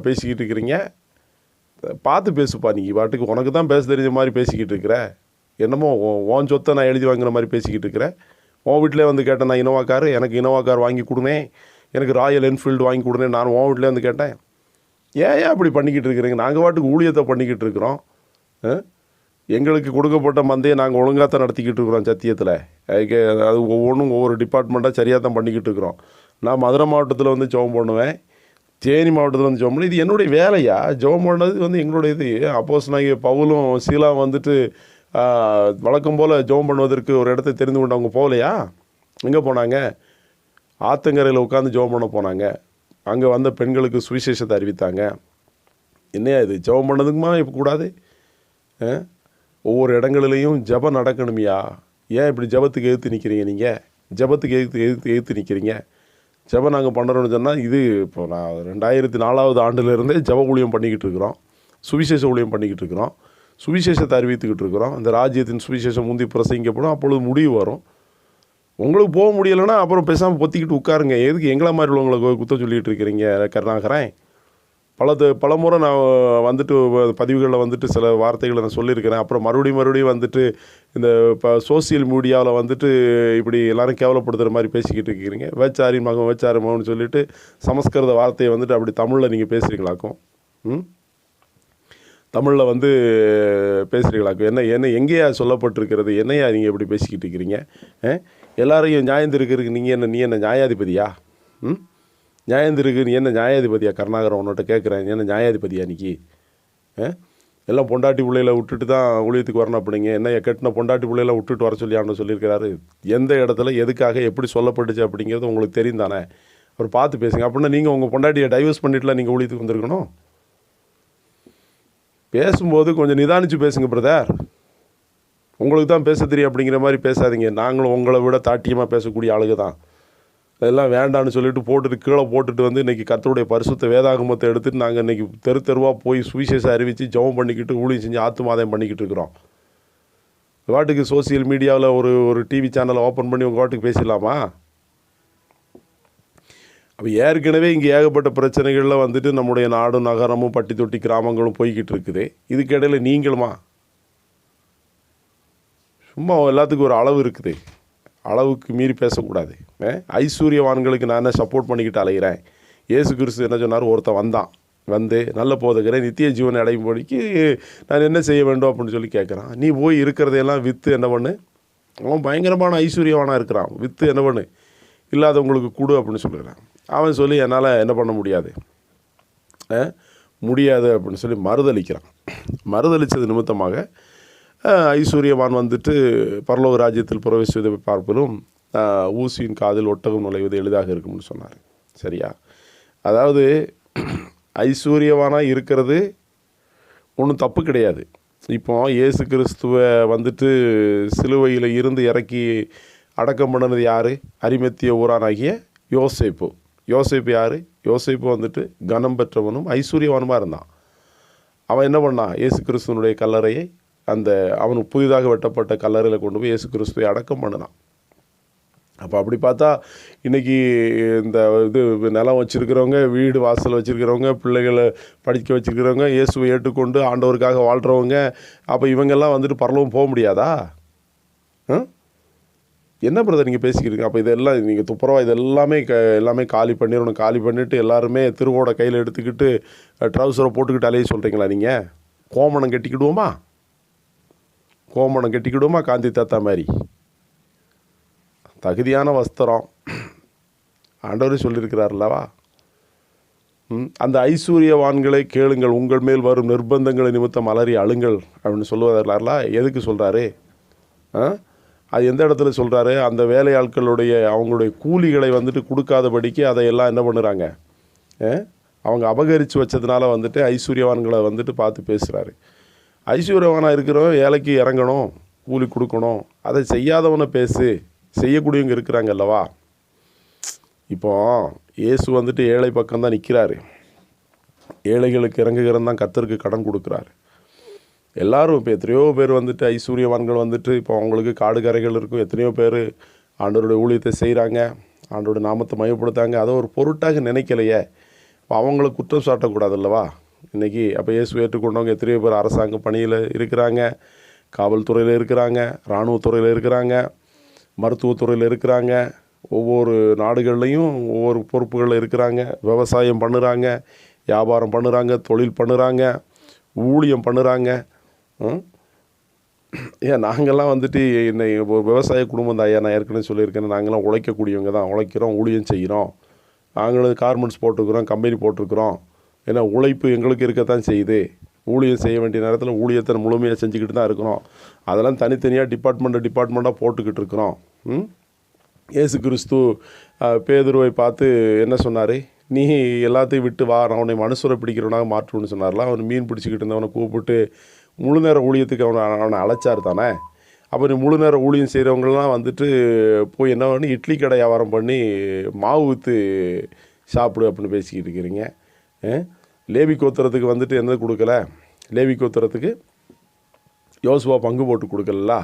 பேசிக்கிட்டு இருக்கிறீங்க. பார்த்து பேசுப்பா. நீங்கள் பாட்டுக்கு உனக்கு தான் பேச தெரிஞ்ச மாதிரி பேசிக்கிட்டு இருக்கிற. என்னமோ உன் சொத்தை நான் எழுதி வாங்குற மாதிரி பேசிக்கிட்டு இருக்கிறேன். உன் வீட்டிலே வந்து கேட்டேன், நான் இனோவா கார், எனக்கு இனோவா கார் வாங்கி கொடுனே, எனக்கு ராயல் என்ஃபீல்டு வாங்கி கொடுனே நான் உன் வீட்டிலே வந்து கேட்டேன். ஏன் அப்படி பண்ணிக்கிட்டு இருக்கிறீங்க? நாங்கள் பாட்டுக்கு ஊழியத்தை பண்ணிக்கிட்டு இருக்கிறோம். எங்களுக்கு கொடுக்கப்பட்ட மந்தையை நாங்கள் ஒழுங்காக தான் நடத்திக்கிட்டு இருக்கிறோம் சத்தியத்தில். அது ஒவ்வொன்றும் ஒவ்வொரு டிபார்ட்மெண்ட்டாக சரியாக தான் பண்ணிக்கிட்டு இருக்கிறோம். நான் மதுரை மாவட்டத்தில் வந்து ஜெபம் பண்ணுவேன், தேனி மாவட்டத்தில் வந்து ஜெபம் பண்ணி, இது என்னுடைய வேலையா? ஜெபம் பண்ணது வந்து எங்களுடைய இது. அப்போஸ்தலனாகிய பவுலும் சீலா வந்துட்டு வழக்கம் போல் ஜெபம் பண்ணுவதற்கு ஒரு இடத்தை தெரிந்து கொண்டு அவங்க போகலையா? எங்கே போனாங்க? ஆத்தங்கரையில் உட்காந்து ஜெபம் பண்ண போனாங்க. அங்கே வந்த பெண்களுக்கு சுவிசேஷத்தை அறிவித்தாங்க. என்னையா இது ஜெபம் பண்ணதுக்குமா இப்போ கூடாது? ஒவ்வொரு இடங்களிலையும் ஜெபம் நடக்கணுமையா? ஏன் இப்படி ஜெபத்துக்கு எதிர்த்து நிற்கிறீங்க? நீங்கள் ஜெபத்துக்கு எதிர்த்து நிற்கிறீங்க. ஜெபம் நாங்கள் பண்ணுறோன்னு சொன்னால், இது இப்போ நான் 2004 ஆண்டுலேருந்தே ஜெப ஊழியம் பண்ணிக்கிட்டு இருக்கிறோம், சுவிசேஷ ஊழியம் பண்ணிக்கிட்டு இருக்கிறோம், சுவிசேஷத்தை அறிவித்துக்கிட்டு இருக்கிறோம். அந்த ராஜ்யத்தின் சுவிசேஷம் முந்தி பிரசங்கிக்கப்படும், அப்பொழுது முடிவு வரும். உங்களுக்கு போக முடியலைன்னா அப்புறம் பேசாமல் பொத்திக்கிட்டு உட்காருங்க. எதுக்கு எங்களை மாதிரி உள்ளவங்களை குத்த சொல்லிகிட்டு இருக்கிறீங்க? கருணாகரன், பல முறை நான் வந்துட்டு பதிவுகளில் வந்துட்டு சில வார்த்தைகளை நான் சொல்லியிருக்கிறேன். அப்புறம் மறுபடியும் வந்துட்டு இந்த இப்போ சோசியல் மீடியாவில் வந்துட்டு இப்படி எல்லோரும் கேவலப்படுத்துகிற மாதிரி பேசிக்கிட்டு இருக்கிறீங்க. வேச்சாரி மகன் சொல்லிவிட்டு சமஸ்கிருத வார்த்தையை வந்துட்டு அப்படி தமிழில் நீங்கள் பேசுகிறீங்களாக்கும். தமிழில் வந்து பேசுகிறீங்களாக்கும். என்ன எங்கேயா சொல்லப்பட்டிருக்கிறது? என்னையா நீங்கள் எப்படி பேசிக்கிட்டு இருக்கிறீங்க? எல்லாரையும் நியாயந்திருக்கிறதுக்கு நீ என்ன நியாயாதிபதியா? நியாயந்திருக்கு நீ என்ன நியாயாதிபதியா? கருணாகரன் உன்னிட்ட கேட்குறேன், என்ன நியாயாதிபதியா இன்னைக்கு? எல்லாம் பொண்டாட்டி பிள்ளையில விட்டுட்டு தான் ஊழியத்துக்கு வரணும் அப்படிங்க. என்ன கெட்டின பொண்டாட்டி பிள்ளையில விட்டுட்டு வர சொல்லி ஆண்டு சொல்லியிருக்கிறாரு. எந்த இடத்துல எதுக்காக எப்படி சொல்லப்பட்டுச்சு அப்படிங்கிறது உங்களுக்கு தெரியும் தானே? அவர் பார்த்து பேசுங்க. அப்படின்னா நீங்கள் உங்கள் பொண்டாட்டியை டைவர்ஸ் பண்ணிட்டுலாம் நீங்கள் ஊழியத்துக்கு வந்திருக்கணும். பேசும்போது கொஞ்சம் நிதானித்து பேசுங்க பிரதர். உங்களுக்கு தான் பேச தெரியும் அப்படிங்கிற மாதிரி பேசாதீங்க. நாங்களும் உங்களை விட தாட்டியமாக பேசக்கூடிய ஆளுங்க தான். அதெல்லாம் வேண்டான்னு சொல்லிட்டு கீழே போட்டுட்டு வந்து இன்றைக்கி கர்த்தருடைய பரிசுத்த வேதாகமத்தை எடுத்துகிட்டு நாங்கள் இன்றைக்கி தெருவாக போய் சுவிசேஷம் அறிவித்து ஜெபம் பண்ணிக்கிட்டு ஊழியம் செஞ்சு ஆத்துமாதாயம் பண்ணிக்கிட்டு இருக்கிறோம். வாட்டுக்கு சோசியல் மீடியாவில் ஒரு டிவி சேனலை ஓப்பன் பண்ணி உங்கள் வாட்டுக்கு பேசிடலாமா? அப்போ ஏற்கனவே இங்கே ஏகப்பட்ட பிரச்சனைகளில் வந்துட்டு நம்முடைய நாடும் நகரமும் பட்டி தொட்டி கிராமங்களும் போய்கிட்டு இருக்குது. இதுக்கிடையில் நீங்களுமா? சும்மா எல்லாத்துக்கும் ஒரு அளவு இருக்குது, அளவுக்கு மீறி பேசக்கூடாது. ஐஸ்வர்யவான்களுக்கு நான் என்ன சப்போர்ட் பண்ணிக்கிட்டு அலைகிறேன்? இயேசு கிறிஸ்து என்ன சொன்னார்? ஒருத்தன் வந்து நல்ல போதகரே நித்திய ஜீவனை அடையும்படிக்கு நான் என்ன செய்ய வேண்டும் அப்படின்னு சொல்லி கேட்குறான். நீ போய் இருக்கிறதையெல்லாம் விற்று என்ன பண்ணு? அவன் பயங்கரமான ஐஸ்வர்யவானாக இருக்கிறான். விற்று என்ன பண்ணு? இல்லாதவங்களுக்கு கொடு அப்படின்னு சொல்லுகிறான். அவன் சொல்லி என்னால் என்ன பண்ண முடியாது அப்படின்னு சொல்லி மறுதளித்தது நிமித்தமாக ஐஸ்வர்யவான் வந்துட்டு பரலோக ராஜ்யத்தில் பிரவேசிப்பதை பார்ப்பதும் ஊசியின் காதில் ஒட்டகம் நுழைவது எளிதாக இருக்கும்னு சொன்னார். சரியா? அதாவது ஐஸ்வர்யவானாக இருக்கிறது ஒன்றும் தப்பு கிடையாது. இப்போ இயேசு கிறிஸ்துவை வந்துட்டு சிலுவையில் இருந்து இறக்கி அடக்கம் பண்ணினது யார்? அரிமத்திய ஊரானாகிய யோசேப்பு யார்? யோசேப்பு வந்துட்டு கனம் பெற்றவனும் ஐஸ்வர்யவானுமாக இருந்தான். அவன் என்ன பண்ணான்? இயேசு கிறிஸ்துவனுடைய கல்லறையை அவனுக்கு புதிதாக வெட்டப்பட்ட கல்லறையில் கொண்டு போய் இயேசு கிறிஸ்துவை அடக்கம் பண்ணினான். அப்போ அப்படி பார்த்தா இன்றைக்கி இந்த நிலம் வச்சுருக்கிறவங்க, வீடு வாசல் வச்சுருக்கிறவங்க, பிள்ளைகளை படிக்க வச்சுருக்கிறவங்க, இயேசுவை ஏற்றுக்கொண்டு ஆண்டவருக்காக வாழ்கிறவங்க, அப்போ இவங்கெல்லாம் வந்துட்டு பரலோகம் போக முடியாதா? என்ன பிரதர் நீங்கள் பேசிக்கிறீங்க? அப்போ இதெல்லாம் நீங்கள் துப்புரவா எல்லாமே காலி பண்ணிவிட்டு எல்லாருமே திருவோட கையில் எடுத்துக்கிட்டு ட்ரௌசரை போட்டுக்கிட்டு அலைய சொல்கிறீங்களா? நீங்கள் கோமணம் கட்டிக்கிடுவோமா காந்தி தாத்தா மாதிரி? தகுதியான வஸ்திரம் ஆண்டவரே சொல்லியிருக்கிறார்லவா? அந்த ஐஸ்வர்யவான்களை கேளுங்கள், உங்கள் மேல் வரும் நிர்பந்தங்களை நிமித்தம் அலறி அழுங்கள் அப்படின்னு சொல்லுவதில்ல. எதுக்கு சொல்கிறாரு? அது எந்த இடத்துல சொல்கிறாரு? அந்த வேலையாட்களுடைய அவங்களுடைய கூலிகளை வந்துட்டு கொடுக்காதபடிக்கு அதையெல்லாம் என்ன பண்ணுறாங்க? அவங்க அபகரித்து வச்சதுனால வந்துட்டு ஐஸ்வர்யவான்களை வந்துட்டு பார்த்து பேசுகிறாரு. ஐஸ்வர்யவானாக இருக்கிறவன் வேலைக்கு இறங்கணும், கூலி கொடுக்கணும். அதை செய்யாதவனை செய்யக்கூடியவங்க இருக்கிறாங்க அல்லவா? இப்போ இயேசு வந்துட்டு ஏழை பக்கம்தான் நிற்கிறாரு. ஏழைகளுக்கு இறங்குகிறன்னு தான் கர்த்தருக்கு கடன் கொடுக்குறாரு. எல்லோரும் இப்போ எத்தனையோ பேர் வந்துட்டு ஐஸ்வர்யவான்கள் வந்துட்டு இப்போ அவங்களுக்கு காடு கரைகள் இருக்கும். எத்தனையோ பேர் ஆண்டவருடைய ஊழியத்தை செய்கிறாங்க, ஆண்டவருடைய நாமத்தை மயப்படுத்தாங்க. அதை ஒரு பொருட்டாக நினைக்கலையே. இப்போ அவங்களை குற்றம் சாட்டக்கூடாது அல்லவா இன்றைக்கி? அப்போ இயேசு ஏற்றுக்கொண்டவங்க எத்தனையோ பேர் அரசாங்க பணியில் இருக்கிறாங்க, காவல்துறையில் இருக்கிறாங்க, இராணுவத்துறையில் இருக்கிறாங்க, மருத்துவத்துறையில் இருக்கிறாங்க, ஒவ்வொரு நாடுகள்லையும் ஒவ்வொரு பொறுப்புகளில் இருக்கிறாங்க. விவசாயம் பண்ணுறாங்க, வியாபாரம் பண்ணுறாங்க, தொழில் பண்ணுறாங்க, ஊழியம் பண்ணுறாங்க. ஏன் நாங்கள்லாம் வந்துட்டு என்னை ஒரு விவசாய குடும்பம் தான் ஐயா. நான் ஏற்கனவே சொல்லியிருக்கேன், நாங்கள்லாம் உழைக்கக்கூடியவங்க தான். உழைக்கிறோம், ஊழியம் செய்கிறோம். நாங்களும் கார்மெண்ட்ஸ் போட்டிருக்கிறோம், கம்பெனி போட்டிருக்கிறோம். ஏன்னா உழைப்பு எங்களுக்கு இருக்கத்தான் செய்யுது. ஊழியம் செய்ய வேண்டிய நேரத்தில் ஊழியத்தை முழுமையாக செஞ்சுக்கிட்டு தான் இருக்கிறோம். அதெல்லாம் தனித்தனியாக டிபார்ட்மெண்ட்டாக போட்டுக்கிட்டு இருக்கிறோம். இயேசு கிறிஸ்து பேதுருவை பார்த்து என்ன சொன்னார்? நீ எல்லாத்தையும் விட்டு வா, நான் அவனை மனுஷரை பிடிக்கிறவனாக மாற்றுன்னு சொன்னார்லாம். அவன் மீன் பிடிச்சிக்கிட்டு இருந்தவனை கூப்பிட்டு முழு நேர ஊழியத்துக்கு அவனை அழைச்சார் தானே. அப்போ நீ முழு நேர ஊழியம் செய்கிறவங்களாம் வந்துட்டு போய் என்ன பண்ணி இட்லி கடை வியாபாரம் பண்ணி மாவு விற்று சாப்பிடு அப்படின்னு பேசிக்கிட்டு இருக்கிறீங்க. லேவி கோத்திரத்துக்கு வந்துட்டு என்ன கொடுக்கல? லேவி கோத்திரத்துக்கு யோசுவா பங்கு போட்டு கொடுக்கல.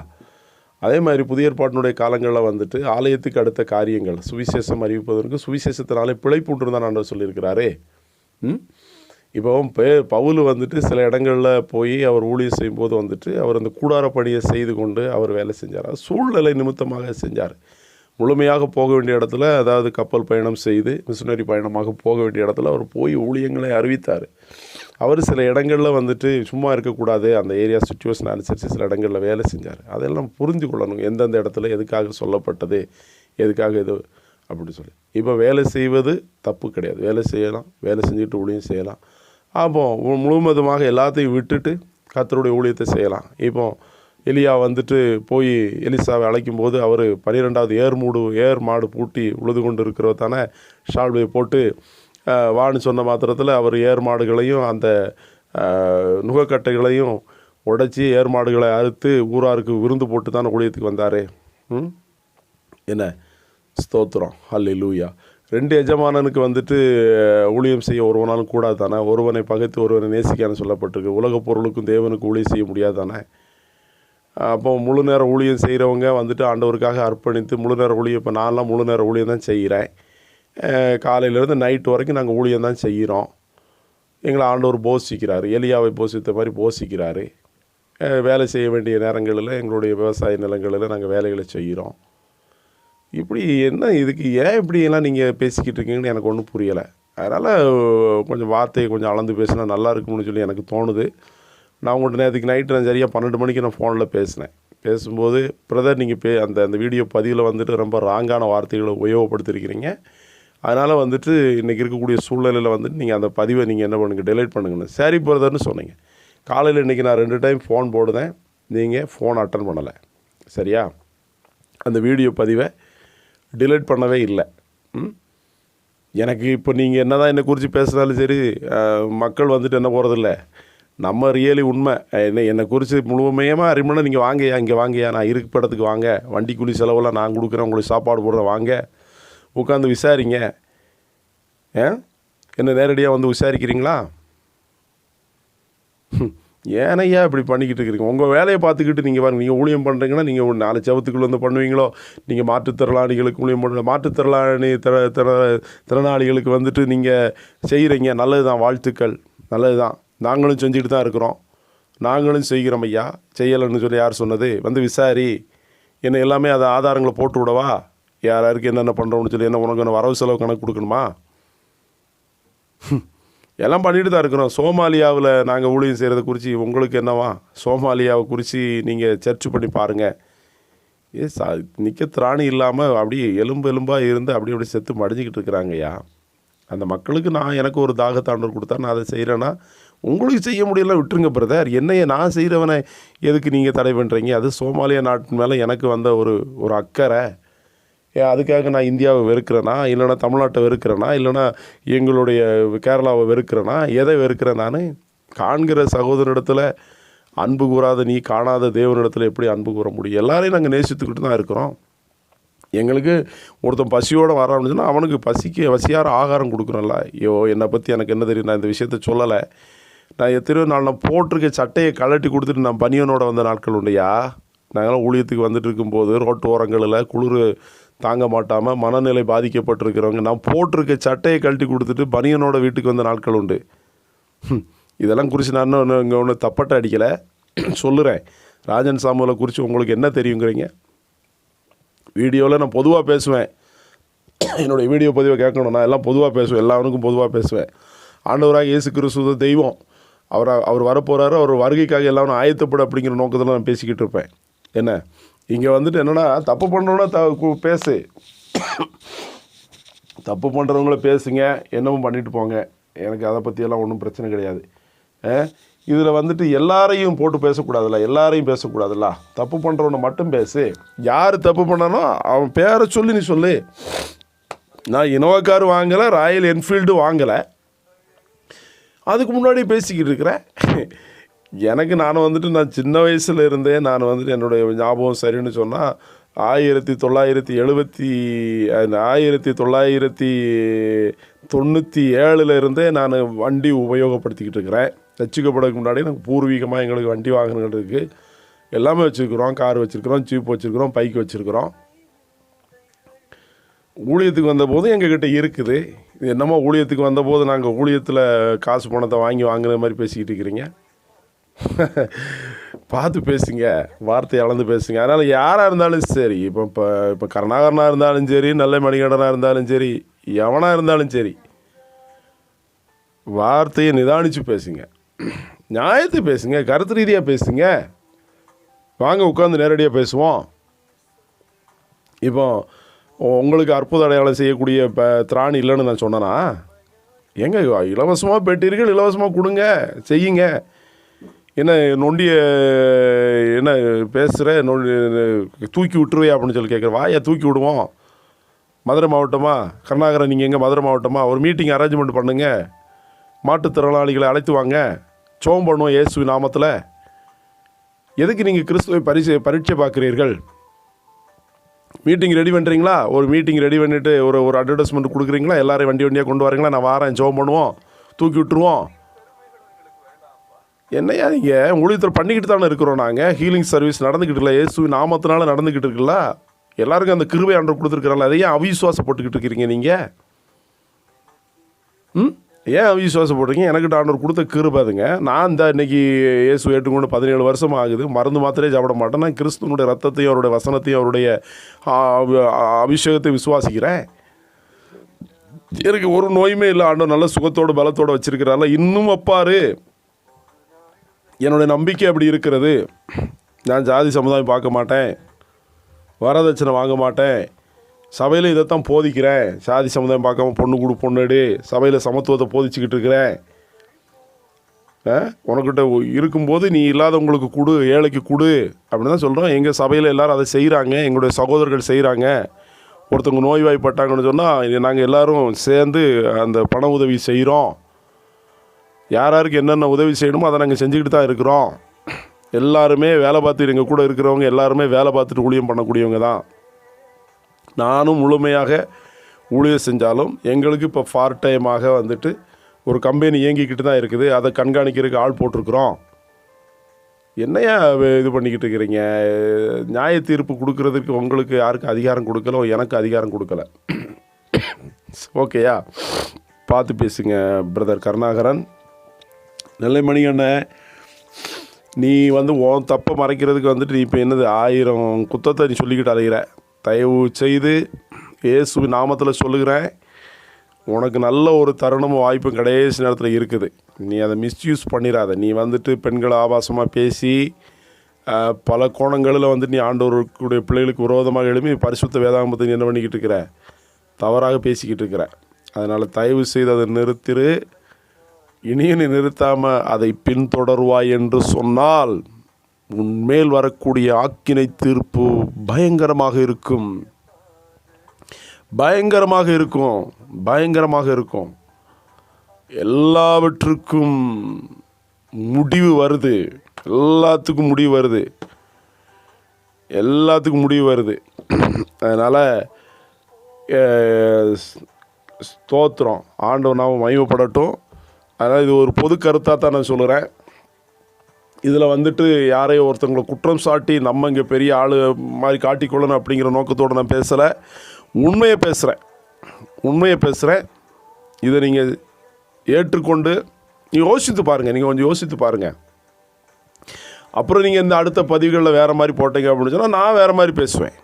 அதே மாதிரி புதிய ஏற்பாட்டினுடைய காலங்களில் வந்துட்டு ஆலயத்துக்கு அடுத்த காரியங்கள் சுவிசேஷம் அறிவிப்பதற்கு சுவிசேஷத்தினாலே பிழைப்பு உண்டு தான் ஆண்டவர் சொல்லியிருக்கிறாரே. இப்போ பவுல் வந்துட்டு சில இடங்களில் போய் அவர் ஊழியம் செய்யும்போது வந்துட்டு அவர் அந்த கூடார பணியை செய்து கொண்டு அவர் வேலை செஞ்சார். சூழ்நிலை நிமித்தமாக செஞ்சார். முழுமையாக போக வேண்டிய இடத்துல, அதாவது கப்பல் பயணம் செய்து மிஷனரி பயணமாக போக வேண்டிய இடத்துல அவர் போய் ஊழியங்களை அறிவித்தார். அவர் சில இடங்களில் வந்துட்டு சும்மா இருக்கக்கூடாது, அந்த ஏரியா சுச்சுவேஷன் அனுசரித்து சில இடங்களில் வேலை செஞ்சார். அதெல்லாம் புரிஞ்சு கொள்ளணும், எந்தெந்த இடத்துல எதுக்காக சொல்லப்பட்டது, எதுக்காக இது அப்படி சொல்லி. இப்போ வேலை செய்வது தப்பு கிடையாது, வேலை செய்யலாம், வேலை செஞ்சுட்டு ஊழியம் செய்யலாம். அப்போ முழுவதுமாக எல்லாத்தையும் விட்டுட்டு கர்த்தருடைய ஊழியத்தை செய்யலாம். இப்போ எலியா வந்துட்டு போய் எலிசாவை அழைக்கும்போது அவர் 12வது ஏர் மாடு பூட்டி உழுது கொண்டு இருக்கிறவர் தானே ஷால்வையை போட்டு வான்னு சொன்ன மாத்திரத்தில் அவர் ஏர் மாடுகளையும் அந்த நுகக்கட்டைகளையும் உடைச்சி ஏர் மாடுகளை அறுத்து ஊராருக்கு விருந்து போட்டு தானே ஊழியத்துக்கு வந்தார். என்ன ஸ்தோத்திரம், ஹல்லேலூயா. 2 எஜமானனுக்கு வந்துட்டு ஊழியம் செய்ய ஒருவனாலும் கூடாது தானே. ஒருவனை பகைத்து ஒருவனை நேசிக்கான்னு சொல்லப்பட்டிருக்கு. உலகப் பொருளுக்கும் தேவனுக்கு ஊழியம் செய்ய முடியாது தானே. அப்போ முழு நேர ஊழியம் செய்கிறவங்க வந்துட்டு ஆண்டவருக்காக அர்ப்பணித்து முழு நேர ஊழியம், இப்போ நான்லாம் முழு நேர ஊழியம் தான் செய்கிறேன். காலையிலேருந்து நைட்டு வரைக்கும் நாங்கள் ஊழியம் தான் செய்கிறோம். எங்களை ஆண்டவர் போஷிக்கிறாரு, எலியாவை போஷித்த மாதிரி போஷிக்கிறாரு. வேலை செய்ய வேண்டிய நேரங்களில் எங்களுடைய விவசாய நிலங்களில் நாங்கள் வேலைகளை செய்கிறோம். இப்படி என்ன இதுக்கு ஏன் இப்படியெல்லாம் நீங்கள் பேசிக்கிட்டு இருக்கீங்கன்னு எனக்கு ஒன்றும் புரியலை. அதனால் கொஞ்சம் வார்த்தையை கொஞ்சம் அளந்து பேசினா நல்லா இருக்கும்னு சொல்லி எனக்கு தோணுது. நான் உங்கள்கிட்ட நேற்றுக்கு நைட்டு நான் சரியாக 12 மணிக்கு நான் ஃபோனில் பேசும்போது பிரதர் நீங்கள் அந்த வீடியோ பதிவில் வந்துட்டு ரொம்ப ராங்கான வார்த்தைகளை உபயோகப்படுத்திருக்கிறீங்க. அதனால் வந்துட்டு இன்றைக்கி இருக்கக்கூடிய சூழ்நிலையில் வந்துட்டு நீங்கள் அந்த பதிவை நீங்கள் என்ன பண்ணுங்கள், டெலீட் பண்ணுங்கன்னு. சரி பிரதர்னு சொன்னீங்க. காலையில் இன்றைக்கி நான் 2 டைம் ஃபோன் போடுதேன், நீங்கள் ஃபோன் அட்டன் பண்ணலை. சரியா? அந்த வீடியோ பதிவை டிலீட் பண்ணவே இல்லை. எனக்கு இப்போ நீங்கள் என்ன தான் என்னை குறித்து பேசுனாலும் சரி, மக்கள் வந்துட்டு என்ன போகிறதில்ல. நம்ம ரியலி உண்மை என்னை குறித்து முழுமையாக அறிமுறை நீங்கள் வாங்கயா, இங்கே வாங்கயா, நான் இருக்க இடத்துக்கு வாங்க, வண்டி கூலி செலவெல்லாம் நான் கொடுக்குறேன், உங்களுக்கு சாப்பாடு போடுறேன், வாங்க உட்காந்து விசாரிங்க. என்ன நேரடியாக வந்து விசாரிக்கிறீங்களா? ஏனையா இப்படி பண்ணிக்கிட்டு இருக்கிறீங்க? உங்கள் வேலையை பார்த்துக்கிட்டு நீங்கள் பாருங்கள். நீங்கள் ஊழியம் பண்ணுறீங்கன்னா நீங்கள் 4 செவத்துக்குள்ளே வந்து பண்ணுவீங்களோ? நீங்கள் மாற்றுத்திறனாளிகளுக்கு ஊழியம் பண்ணுற திறனாளிகளுக்கு வந்துட்டு நீங்கள் செய்கிறீங்க, நல்லது தான், வாழ்த்துக்கள், நல்லது தான். நாங்களும் செஞ்சுக்கிட்டு தான் இருக்கிறோம், நாங்களும் செய்கிறோம் ஐயா. செய்யலைன்னு சொல்லி யார் சொன்னது? வந்து விசாரி, என்ன எல்லாமே அதை ஆதாரங்களை போட்டு விடவா? யாருக்கு என்னென்ன பண்ணுறோம்னு சொல்லி என்ன உனக்கு என்ன வரவு செலவு கணக்கு கொடுக்கணுமா? எல்லாம் பண்ணிட்டு தான் இருக்கிறோம். சோமாலியாவில் நாங்கள் ஊழியம் செய்கிறத குறித்து உங்களுக்கு என்னவா? சோமாலியாவை குறித்து நீங்கள் சர்ச் பண்ணி பாருங்கள். நிற்க திராணி இல்லாமல் அப்படியே எலும்பாக இருந்து அப்படி செத்து மடிஞ்சிக்கிட்டு இருக்கிறாங்கய்யா. அந்த மக்களுக்கு எனக்கு ஒரு தாகத்தாண்டவர் கொடுத்தா நான் அதை செய்கிறேன்னா, உங்களுக்கு செய்ய முடியல விட்டுருங்க பிரதர். என்னைய நான் செய்கிறவனை எதுக்கு நீங்கள் தடை பண்ணுறீங்க? அது சோமாலியா நாட்டின் மேலே எனக்கு வந்த ஒரு அக்கறை. அதுக்காக நான் இந்தியாவை வெறுக்கிறேனா, இல்லைனா தமிழ்நாட்டை வெறுக்கிறேனா, இல்லைனா எங்களுடைய கேரளாவை வெறுக்கிறேனா? எதை வெறுக்கிறேன் நான்? காண்கிற சகோதரனிடத்தில் அன்பு கூறாத நீ காணாத தேவனிடத்தில் எப்படி அன்பு கூற முடியும்? எல்லாரையும் நாங்கள் நேசித்துக்கிட்டு தான் இருக்கிறோம். எங்களுக்கு ஒருத்தன் பசியோடு வரான்னு சொன்னால் அவனுக்கு பசியார ஆகாரம் கொடுக்குறோம்ல. ஐயோ, என்னை பற்றி எனக்கு என்ன தெரியும்? நான் இந்த விஷயத்த சொல்லலை. நான் எத்தனையோ நாள் நான் போட்டிருக்க சட்டையை கழட்டி கொடுத்துட்டு நான் பனியனோட வந்த நாட்கள் உண்டுயா. நாங்களாம் ஊழியத்துக்கு வந்துட்டு இருக்கும்போது ரோட்டு ஓரங்களில் குளிர் தாங்க மாட்டாமல் மனநிலை பாதிக்கப்பட்டிருக்கிறவங்க நான் போட்டிருக்க சட்டையை கழட்டி கொடுத்துட்டு பனியனோட வீட்டுக்கு வந்த நாட்கள் உண்டு. இதெல்லாம் குறித்து நான் இங்கே ஒன்று தப்பட்ட அடிக்கலை, சொல்லுறேன். ராஜன் சாமுவேலை குறித்து உங்களுக்கு என்ன தெரியுங்கிறீங்க? வீடியோவில் நான் பொதுவாக பேசுவேன். என்னுடைய வீடியோ பதிவை கேட்கணும். நான் எல்லாம் பொதுவாக பேசுவேன், எல்லாருக்கும் பொதுவாக பேசுவேன். ஆண்டவராக இயேசு கிறிஸ்து தெய்வம், அவர் வரப்போகிறாரு, அவர் வருகைக்காக எல்லாரும் ஆயத்தப்படும் அப்படிங்கிற நோக்கத்தில் நான் பேசிக்கிட்டு இருப்பேன். என்ன இங்கே வந்துட்டு என்னென்னா, தப்பு பண்ணுறோன்னா பேசு, தப்பு பண்ணுறவங்கள பேசுங்க, என்னவும் பண்ணிட்டு போங்க, எனக்கு அதை பற்றியெல்லாம் ஒன்றும் பிரச்சனை கிடையாது. இதில் வந்துட்டு எல்லாரையும் போட்டு பேசக்கூடாதுல்ல, எல்லாரையும் பேசக்கூடாதுல்ல, தப்பு பண்ணுறவனை மட்டும் பேசு. யார் தப்பு பண்ணானோ அவன் பேரை சொல்லி நீ சொல்லு. நான் இனோவா கார் வாங்கலை, ராயல் என்ஃபீல்டு வாங்கலை, அதுக்கு முன்னாடி பேசிக்கிட்டு இருக்கிறேன். எனக்கு நான் சின்ன வயசில் இருந்தே நான் வந்துட்டு என்னுடைய ஞாபகம் சரின்னு சொன்னால் 1997 இருந்தே நான் வண்டி உபயோகப்படுத்திக்கிட்டு இருக்கிறேன். ரசிக்கப்படக்கு முன்னாடி எனக்கு பூர்வீகமாக எங்களுக்கு வண்டி வாகனங்கள் இருக்குது, எல்லாமே வச்சுருக்குறோம். கார் வச்சுருக்குறோம், ஜீப் வச்சுருக்குறோம், பைக் வச்சுருக்குறோம். ஊழியத்துக்கு வந்தபோது எங்ககிட்ட இருக்குது. இது என்னமோ ஊழியத்துக்கு வந்தபோது நாங்கள் ஊழியத்தில் காசு பணத்தை வாங்குற மாதிரி பேசிக்கிட்டு இருக்கிறீங்க. பார்த்து பேசுங்க, வார்த்தையை அளந்து பேசுங்க. அதனால் யாராக இருந்தாலும் சரி, இப்போ கருணாகரனாக இருந்தாலும் சரி, நல்ல மணிகண்டனாக இருந்தாலும் சரி, எவனாக இருந்தாலும் சரி, வார்த்தையை நிதானித்து பேசுங்க, நியாயத்தை பேசுங்க, கருத்து ரீதியாக பேசுங்க. வாங்க உட்காந்து நேரடியாக பேசுவோம். இப்போ உங்களுக்கு அற்புத அடையாளம் செய்யக்கூடிய திராணி இல்லைன்னு நான் சொன்னேன்னா, எங்கே இலவசமாக பெற்றீர்கள், இலவசமாக கொடுங்க, செய்யுங்க. என்ன நொண்டிய என்ன பேசுகிற, தூக்கி விட்டுருவே அப்படின்னு சொல்லி கேட்குறேன். வாயா தூக்கி விடுவோம். மதுரை மாவட்டமா கருணாகரன், நீங்கள் எங்கே மதுரை மாவட்டமா? ஒரு மீட்டிங் அரேஞ்ச்மெண்ட் பண்ணுங்கள், மாற்றுத்திறனாளிகளை அழைத்து வாங்க, சோம் பண்ணுவோம் இயேசு நாமத்தில். எதுக்கு நீங்கள் கிறிஸ்துவை பரீட்சை பார்க்குறீர்கள்? மீட்டிங் ரெடி பண்ணுறீங்களா? ஒரு மீட்டிங் ரெடி பண்ணிவிட்டு ஒரு அட்வர்டைஸ்மெண்ட் கொடுக்குறீங்களா? எல்லோரும் வண்டியாக கொண்டு வரீங்களா? நான் வாரேன், ஜோம் பண்ணுவோம், தூக்கி விட்டுருவோம். என்னையா நீங்கள் ஊழியத்தில் பண்ணிக்கிட்டு தானே இருக்கிறோம். நாங்கள் ஹீலிங் சர்வீஸ் நடந்துக்கிட்டு இல்லை, இயேசு நாமத்தினால நடந்துக்கிட்டு இருக்குல்ல. எல்லாருக்கும் அந்த கிருபை ஆண்டவர் கொடுத்துருக்குறாங்களா? அதையே அவிசுவாசப்பட்டுக்கிட்டு இருக்கிறீங்க நீங்கள். ஏன் அவிசுவாசப்படுறீங்க? எனக்கிட்ட ஆண்டவர் கொடுத்த கிருபை அதுங்க. நான் இந்த இன்றைக்கி இயேசு ஏற்றுக்கொண்டு 17 வருஷம் ஆகுது. மருந்து மாத்திரையே சாப்பிட மாட்டேன். நான் கிறிஸ்துவனுடைய ரத்தத்தையும் அவருடைய வசனத்தையும் அவருடைய அபிஷேகத்தையும் விசுவாசிக்கிறேன். எனக்கு ஒரு நோயுமே இல்லை. ஆண்டவர் நல்ல சுகத்தோடு பலத்தோடு வச்சிருக்கிறாரில்ல. இன்னும் அப்பாரு, என்னுடைய நம்பிக்கை அப்படி இருக்கிறது. நான் ஜாதி சமுதாயம் பார்க்க மாட்டேன், வரதட்சணை வாங்க மாட்டேன், சபையில் இதைத்தான் போதிக்கிறேன். சாதி சமுதாயம் பார்க்காம பொண்ணு எடு, சபையில் சமத்துவத்தை போதிச்சுக்கிட்டு இருக்கிறேன். உனக்கிட்ட இருக்கும்போது நீ இல்லாதவங்களுக்கு கொடு, ஏழைக்கு கொடு அப்படின்னு தான் சொல்கிறோம். எங்கள் சபையில் எல்லோரும் அதை செய்கிறாங்க, எங்களுடைய சகோதரர்கள் செய்கிறாங்க. ஒருத்தவங்க நோய்வாய்ப்பட்டாங்கன்னு சொன்னால் நாங்கள் எல்லோரும் சேர்ந்து அந்த பண உதவி செய்கிறோம். யாருக்கு என்னென்ன உதவி செய்யணுமோ அதை நாங்கள் செஞ்சுக்கிட்டு தான் இருக்கிறோம். எல்லாருமே வேலை பார்த்துட்டு, எங்கள் கூட இருக்கிறவங்க எல்லாருமே வேலை பார்த்துட்டு ஊழியம் பண்ணக்கூடியவங்க தான். நானும் முழுமையாக ஊழியம் செஞ்சாலும் எங்களுக்கு இப்போ பார்ட் டைமாக வந்துட்டு ஒரு கம்பெனி இயங்கிக்கிட்டு தான் இருக்குது. அதை கண்காணிக்கிறதுக்கு ஆள் போட்டிருக்கிறோம். என்னையா இது பண்ணிக்கிட்டு இருக்கிறீங்க? நியாய தீர்ப்பு கொடுக்கறதுக்கு உங்களுக்கு யாருக்கு அதிகாரம் கொடுக்கல, எனக்கு அதிகாரம் கொடுக்கல. ஓகேயா? பார்த்து பேசுங்க பிரதர் கருணாகரன். நெல்லை மணிகண்ணன், நீ உன் தப்பை மறைக்கிறதுக்கு வந்துட்டு நீ இப்போ என்னது 1000 குத்தத்தை நீ சொல்லிக்கிட்டு அலைகிற. தயவு செய்து இயேசு நாமத்தில் சொல்லுகிறேன், உனக்கு நல்ல ஒரு தருணமும் வாய்ப்பும் கடைசி நேரத்தில் இருக்குது. நீ அதை மிஸ்யூஸ் பண்ணிடாத. நீ வந்துட்டு பெண்களை ஆபாசமாக பேசி பல கோணங்களில் வந்துட்டு நீ ஆண்டவருடைய பிள்ளைகளுக்கு விரோதமாக எழுப்பி பரிசுத்த வேதாகமத்தை நீ என்ன பண்ணிக்கிட்டு இருக்கிற, தவறாக பேசிக்கிட்டு இருக்கிற. அதனால் தயவு செய்து அதை நிறுத்திரு. இனியும் நீ நிறுத்தாமல் அதை பின்தொடருவாய் என்று சொன்னால் உன்மேல் வரக்கூடிய ஆக்கினை தீர்ப்பு பயங்கரமாக இருக்கும், பயங்கரமாக இருக்கும், பயங்கரமாக இருக்கும். எல்லாவற்றுக்கும் முடிவு வருது, எல்லாத்துக்கும் முடிவு வருது, எல்லாத்துக்கும் முடிவு வருது. அதனால் ஸ்தோத்திரம், ஆண்டவர் நாம மகிமைப்படட்டும். அதனால் இது ஒரு பொது கருத்தாக தான் நான் சொல்கிறேன். இதில் வந்துட்டு யாரையும் ஒருத்தவங்களை குற்றம் சாட்டி நம்ம இங்கே பெரிய ஆள் மாதிரி காட்டிக்கொள்ளணும் அப்படிங்கிற நோக்கத்தோடு நான் பேசலை. உண்மையை பேசுகிறேன். இதை நீங்கள் ஏற்றுக்கொண்டு நீங்கள் யோசித்து பாருங்கள், நீங்கள் கொஞ்சம் யோசித்து பாருங்கள். அப்புறம் நீங்கள் இந்த அடுத்த பதிவுகளில் வேறு மாதிரி போட்டீங்க அப்படின்னு சொன்னால் நான் வேறு மாதிரி பேசுவேன்.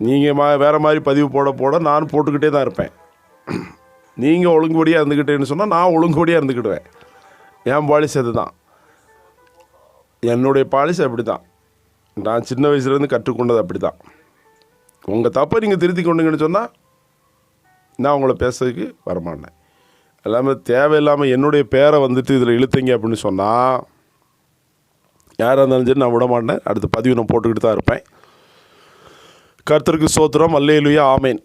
நீங்கள் வேறு மாதிரி பதிவு போட நான் போட்டுக்கிட்டே தான் இருப்பேன். நீங்கள் ஒழுங்குபடியாக இருந்துக்கிட்டேன்னு சொன்னால் நான் ஒழுங்குபடியாக இருந்துக்கிடுவேன். என் பாலிசி அது தான், என்னுடைய பாலிசி அப்படி தான். நான் சின்ன வயசுலேருந்து கற்றுக்கொண்டது அப்படி தான். உங்கள் தப்பை நீங்கள் திருத்தி கொண்டுங்கன்னு சொன்னால் நான் உங்களை பேசுறதுக்கு வரமாட்டேன். எல்லாமே தேவையில்லாமல் என்னுடைய பேரை வந்துட்டு இதில் இழுத்தீங்க அப்படின்னு சொன்னால் யாராக இருந்தாலும் சரி நான் விட மாட்டேன். அடுத்த பதிவு நான் போட்டுக்கிட்டு தான் இருப்பேன். கர்த்தருக்கு ஸ்தோத்திரம். அல்லேலூயா, ஆமேன்.